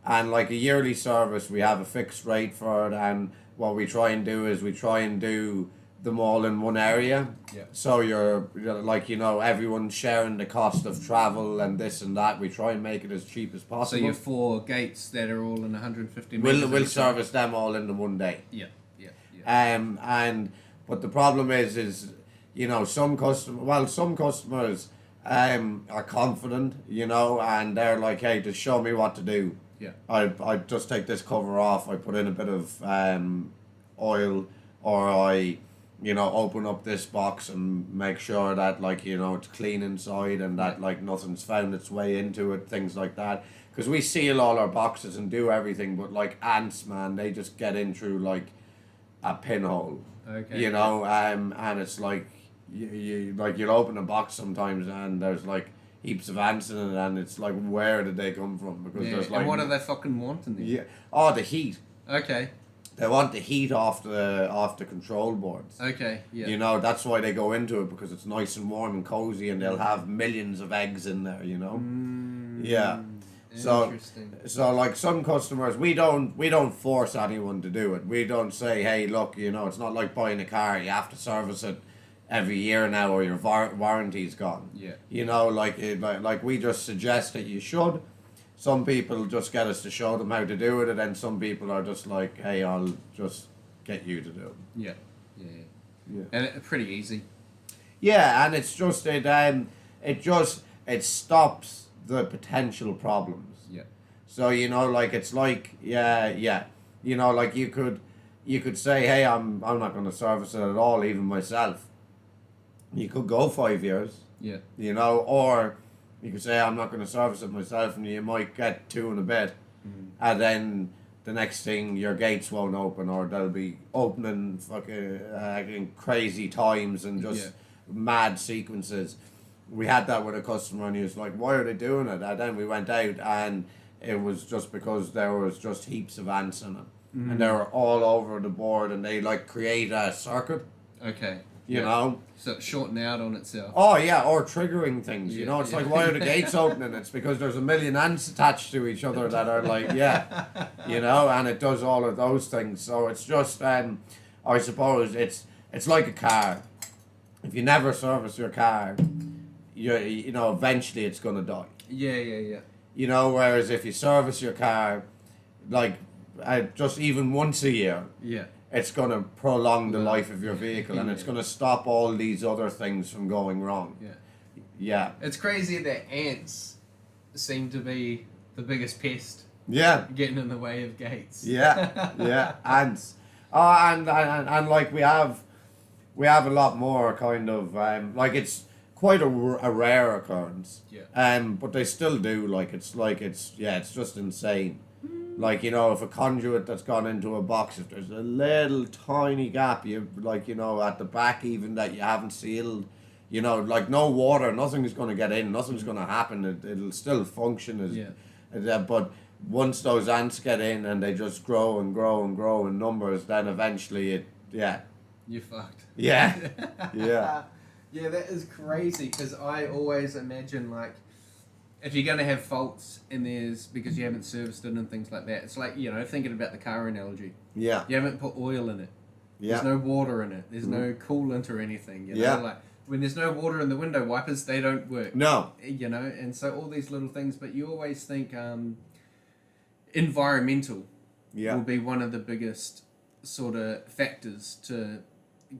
And like a yearly service, we have a fixed rate for it, and what we try and do is we try and do them all in one area. Yeah. So you're like, everyone's sharing the cost of travel and this and that. We try and make it as cheap as So possible. your 4 gates that are all in 150 meters. We'll service them all in the one day. Yeah. But the problem is some customers are confident, and they're like, hey, just show me what to do. Yeah. I just take this cover off, I put in a bit of oil, or I open up this box and make sure that it's clean inside and that nothing's found its way into it, things like that. Because we seal all our boxes and do everything, but ants, man, they just get in through a pinhole. Okay. And it's you'll open a box sometimes and there's heaps of ants in it, and it's where did they come from? Because there's and what do they fucking want in there? Yeah. Oh, the heat. Okay. They want the heat off the control boards. Okay. Yeah. That's why they go into it, because it's nice and warm and cozy, and they'll have millions of eggs in there. Yeah. So some customers, we don't force anyone to do it. We don't say, hey, look, it's not like buying a car. You have to service it every year now, or your warranty's gone. Yeah. We just suggest that you should. Some people just get us to show them how to do it, and then some people are just like, hey, I'll just get you to do it. Yeah. And it's pretty easy. Yeah, and it's just it stops the potential problems. Yeah. So like it's like like you could say, hey, I'm not going to service it at all, even myself. You could go 5 years. Yeah. Or you could say I'm not going to service it myself, and you might get 2 and a bit, and then the next thing your gates won't open, or they'll be opening fucking in crazy times and just mad sequences. We had that with a customer, and he was like, "Why are they doing it?" And then we went out, and it was just because there was just heaps of ants in it, and they were all over the board, and they like create a circuit. Okay. You know? So it's shorting out on itself. Oh, yeah, or triggering things, It's like, why are the gates opening? It's because there's a million ants attached to each other that are like, and it does all of those things. So it's just, I suppose, it's like a car. If you never service your car, eventually it's going to die. Yeah. Whereas if you service your car, like, just even once a year, it's going to prolong the life of your vehicle, and it's going to stop all these other things from going wrong. Yeah. It's crazy that ants seem to be the biggest pest. Yeah. Getting in the way of gates. Yeah. Ants. And like we have a lot more kind of like it's quite a rare occurrence. But they still do. It's just insane. Like, if a conduit that's gone into a box, if there's a little tiny gap, at the back even that you haven't sealed, like no water, nothing's going to get in, nothing's going to happen, it'll still function but once those ants get in and they just grow and grow and grow in numbers, then eventually You're fucked. Yeah. Yeah, that is crazy, because I always imagine, like, if you're going to have faults because you haven't serviced it and things like that, it's like, thinking about the car analogy. Yeah. You haven't put oil in it. Yeah. There's no water in it. There's no coolant or anything. Like when there's no water in the window wipers, they don't work. No. And so all these little things, but you always think environmental will be one of the biggest sort of factors to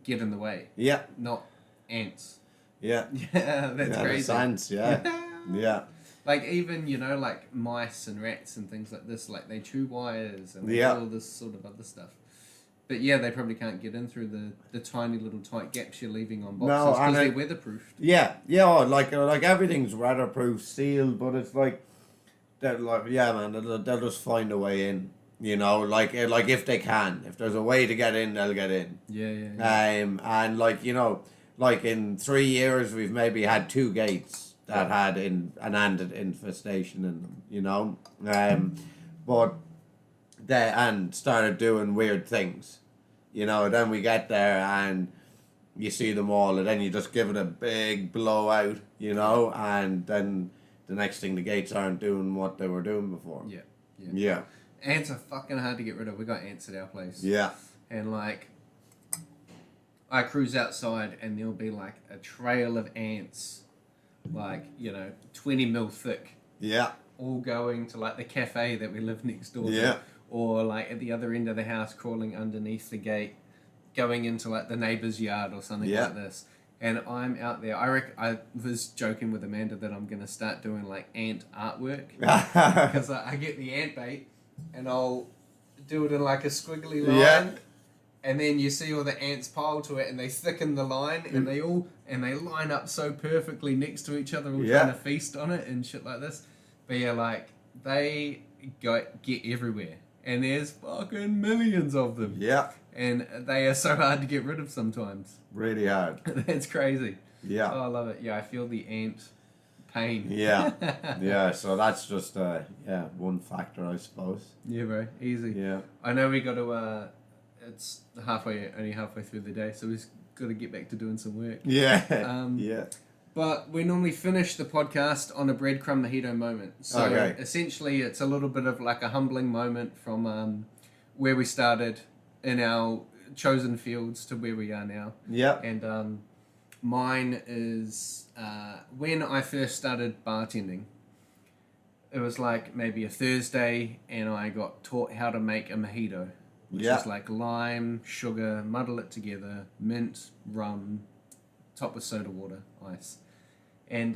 get in the way. Yeah. Not ants. Yeah. Yeah, that's crazy. Ants, yeah. Yeah. Like even, like mice and rats and things like this, like they chew wires and they do all this sort of other stuff. But yeah, they probably can't get in through the tiny little tight gaps you're leaving on boxes because they're weatherproofed. Yeah, like everything's weatherproof, sealed, but it's like, they'll just find a way in. Like if they can, if there's a way to get in, they'll get in. Yeah. And like in 3 years, we've maybe had 2 gates that had an ant infestation in them, but and started doing weird things, then we get there and you see them all, and then you just give it a big blowout, and then the next thing the gates aren't doing what they were doing before. Yeah. Ants are fucking hard to get rid of. We got ants at our place. Yeah. And like, I cruise outside and there'll be like a trail of ants, like 20 mil thick. Yeah. All going to like the cafe that we live next door to. Yeah. Or like at the other end of the house, crawling underneath the gate, going into like the neighbour's yard or something like this. And I'm out there. I was joking with Amanda that I'm gonna start doing like ant artwork because I get the ant bait and I'll do it in like a squiggly line, and then you see all the ants pile to it, and they thicken the line, and they line up so perfectly next to each other, all trying to feast on it and shit like this. But yeah, like they get everywhere, and there's fucking millions of them. Yeah. And they are so hard to get rid of sometimes. Really hard. That's crazy. Yeah. Oh, I love it. Yeah, I feel the ant pain. Yeah. Yeah, so that's just, one factor, I suppose. Yeah, bro. Easy. Yeah. I know we got to, it's only halfway through the day, so we've got to get back to doing some work. Yeah. Yeah. But we normally finish the podcast on a breadcrumb mojito moment. So essentially it's a little bit of like a humbling moment from where we started in our chosen fields to where we are now. Yeah. And mine is when I first started bartending, it was like maybe a Thursday, and I got taught how to make a mojito, which is like lime, sugar, muddle it together, mint, rum, topped with soda water, ice. And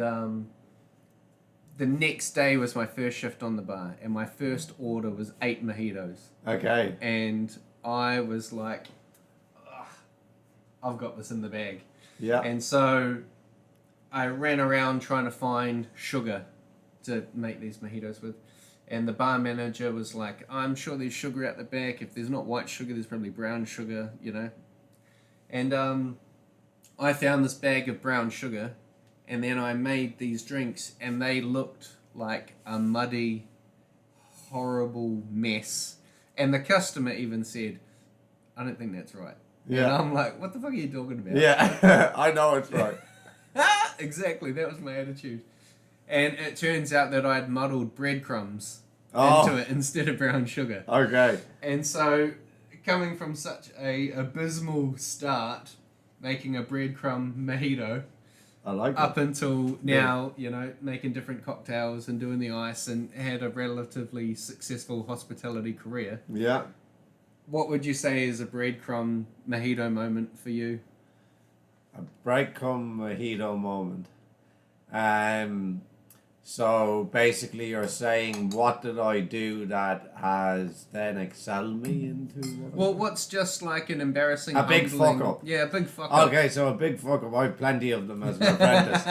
the next day was my first shift on the bar, and my first order was 8 mojitos. Okay. And I was like, "Ugh, I've got this in the bag." Yeah. And so I ran around trying to find sugar to make these mojitos with. And the bar manager was like, "I'm sure there's sugar out the back. If there's not white sugar, there's probably brown sugar, you know." And I found this bag of brown sugar, and then I made these drinks, and they looked like a muddy, horrible mess. And the customer even said, "I don't think that's right." Yeah. And I'm like, "What the fuck are you talking about?" Yeah, I know it's right. Exactly, that was my attitude. And it turns out that I had muddled breadcrumbs Oh. into it instead of brown sugar. Okay. And so, coming from such a abysmal start, making a breadcrumb mojito, I like up it. until now, you know, making different cocktails and doing the ice, and had a relatively successful hospitality career. Yeah. What would you say is a breadcrumb mojito moment for you? A breadcrumb mojito moment. So basically you're saying, what did I do that has then excelled me into what Well, what's just like an embarrassing... A big humbling- fuck up. Yeah, a big fuck up. Okay, so a big fuck up. I have plenty of them as an apprentice.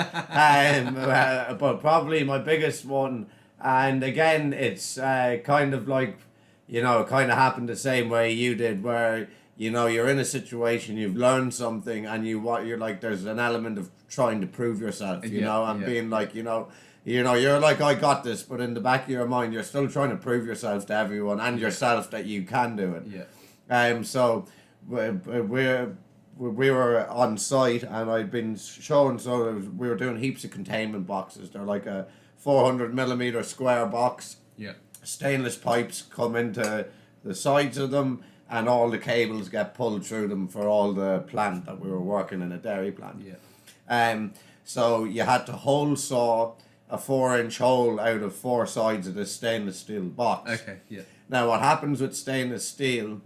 But probably my biggest one, and again, it's kind of like, you know, it kind of happened the same way you did, where, you know, you're in a situation, you've learned something, and you're like, there's an element of trying to prove yourself, you know, and being like, you know, you're like, I got this, but in the back of your mind, you're still trying to prove yourself to everyone and yourself that you can do it. Yeah. So we were on site, and I'd been shown, we were doing heaps of containment boxes. They're like a 400mm square box. Yeah. Stainless pipes come into the sides of them, and all the cables get pulled through them for all the plant that we were working in, a dairy plant. Yeah. So you had to hole saw a 4-inch hole out of 4 sides of this stainless steel box. Okay, yeah. Now, what happens with stainless steel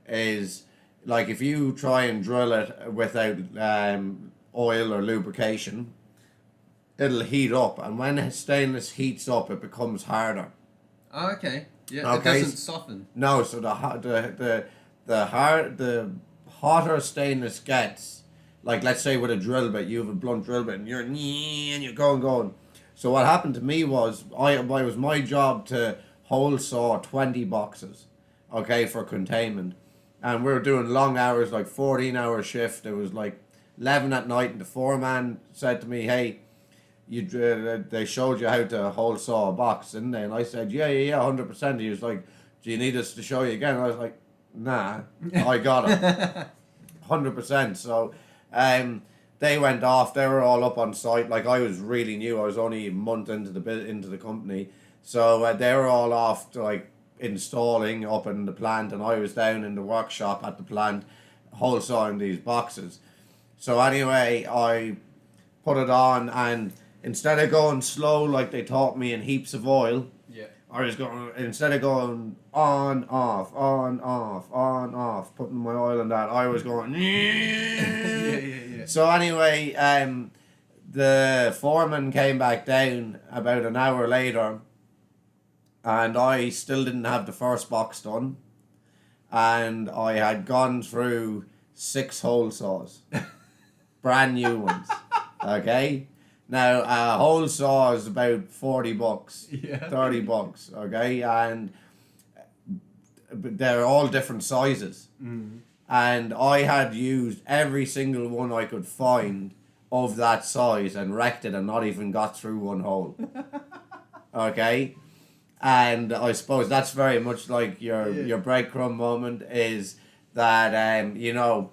is, like, if you try and drill it without oil or lubrication, it'll heat up, and when stainless heats up, it becomes harder. Oh, okay. Yeah, Okay. it doesn't soften. No, so the hotter stainless gets, like, let's say with a drill bit, you have a blunt drill bit, and you're going. So what happened to me was, it was my job to hole saw 20 boxes, okay, for containment. And we were doing long hours, like 14-hour shift. It was like 11 at night, and the foreman said to me, "Hey, they showed you how to hole saw a box, didn't they?" And I said, yeah, 100%. He was like, "Do you need us to show you again?" And I was like, "Nah, I got it." 100%. So they went off. They were all up on site. Like, I was really new. I was only a month into the company. So they were all off to, like, installing up in the plant, and I was down in the workshop at the plant hole sawing these boxes. So anyway, I put it on, and instead of going slow like they taught me in heaps of oil, I was going, instead of going on, off, putting my oil in that, I was going Yeah. So anyway, the foreman came back down about an hour later, and I still didn't have the first box done, and I had gone through 6 hole saws, brand new ones. Okay, now a hole saw is about $40, Yeah. $30. Okay, and they're all different sizes. And I had used every single one I could find of that size and wrecked it, and not even got through one hole. Okay. And I suppose that's very much like your breadcrumb moment, is that, you know,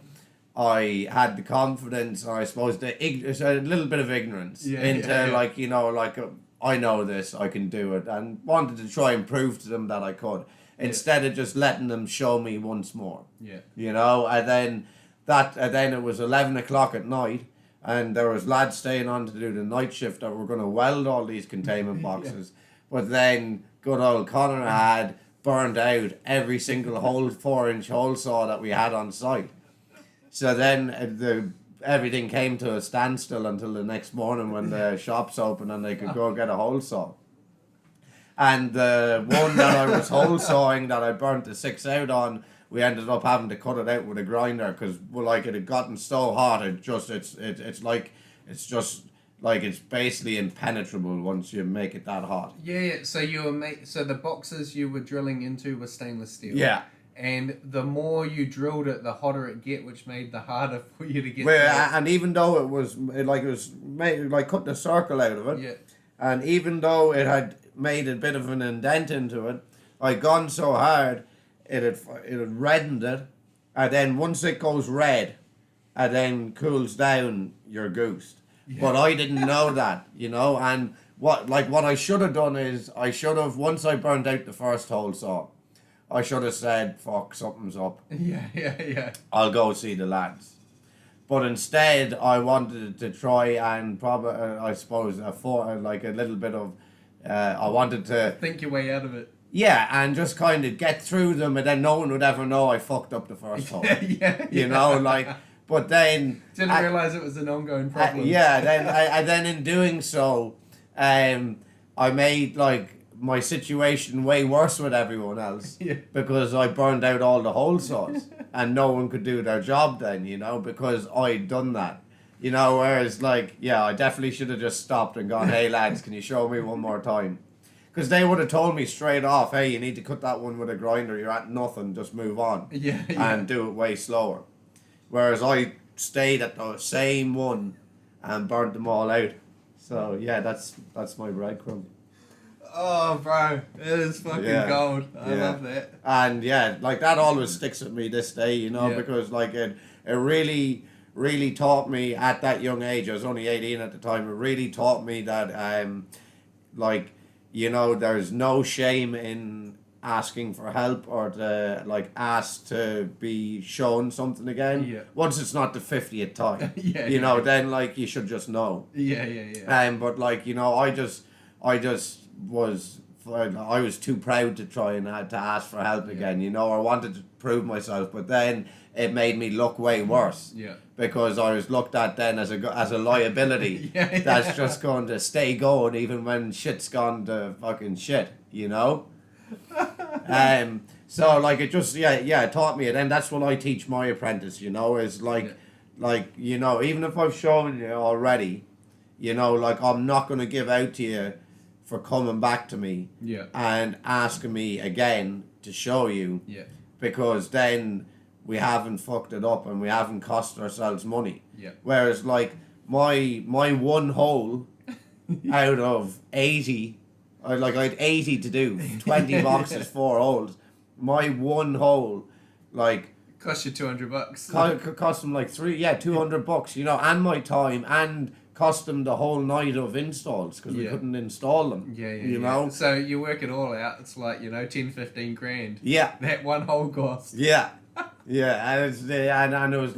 I had the confidence, or I suppose it's a little bit of ignorance into like, you know, like, I know this, I can do it, and wanted to try and prove to them that I could, instead of just letting them show me once more. You know, and then it was 11 o'clock at night, and there was lads staying on to do the night shift that were going to weld all these containment boxes. But then good old Conor had burned out every single 4-inch hole saw that we had on site. So then everything came to a standstill until the next morning when the shops opened and they could go get a hole saw. And the one that I was hole sawing that I burnt the 6 out on, we ended up having to cut it out with a grinder because like it had gotten so hot. It's basically impenetrable once you make it that hot. Yeah. So so the boxes you were drilling into were stainless steel. Yeah. And the more you drilled it, the hotter it get, which made the harder for you to get. And even though it was made, like cutting a circle out of it. Yeah. And even though it had made a bit of an indent into it, I'd gone so hard, it had reddened it, and then once it goes red, and then cools down, you're goosed. Yeah. But I didn't know that, and what I should have done is, once I burned out the first hole saw, I should have said, fuck, something's up. Yeah. I'll go see the lads. But instead, I wanted to try and probably, I suppose, a little bit of, I wanted to... think your way out of it. Yeah, and just kind of get through them, and then no one would ever know I fucked up the first hole. But then... Didn't realise it was an ongoing problem. Then in doing so, I made, my situation way worse with everyone else because I burned out all the hole saws and no one could do their job then, because I'd done that. Whereas I definitely should have just stopped and gone, hey lads, can you show me one more time? Because they would have told me straight off, hey, you need to cut that one with a grinder, you're at nothing, just move on. And do it way slower. Whereas I stayed at the same one and burnt them all out. So yeah, that's my breadcrumb. Oh, bro, it is fucking gold. I love that. And that always sticks with me this day, because it really, really taught me at that young age. I was only 18 at the time. It really taught me that, there's no shame in asking for help or to ask to be shown something again. Yeah. Once it's not the 50th time, then you should just know. Yeah. But I was too proud to try and to ask for help again, I wanted to prove myself, but then it made me look way worse. Yeah. Because I was looked at then as a liability that's just going to stay going even when shit's gone to fucking shit, So it just it taught me it, and that's what I teach my apprentice, is even if I've shown you already, I'm not going to give out to you for coming back to me and asking me again to show you because then we haven't fucked it up and we haven't cost ourselves money. Whereas my one hole out of 80, I had 80 to do, 20 boxes, 4 holes. My one hole cost you $200. Cost them $200, and my time, and cost them the whole night of installs because we couldn't install them. You know. So you work it all out. It's $10-15 grand. Yeah. That one whole cost. Yeah. And it was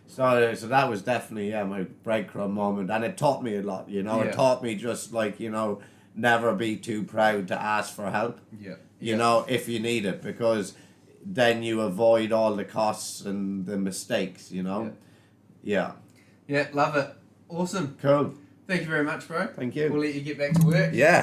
So that was definitely my breadcrumb moment, and it taught me a lot. It taught me just never be too proud to ask for help. If you need it, because then you avoid all the costs and the mistakes. Yeah, love it. Awesome. Cool. Thank you very much, bro. Thank you. We'll let you get back to work. Yeah.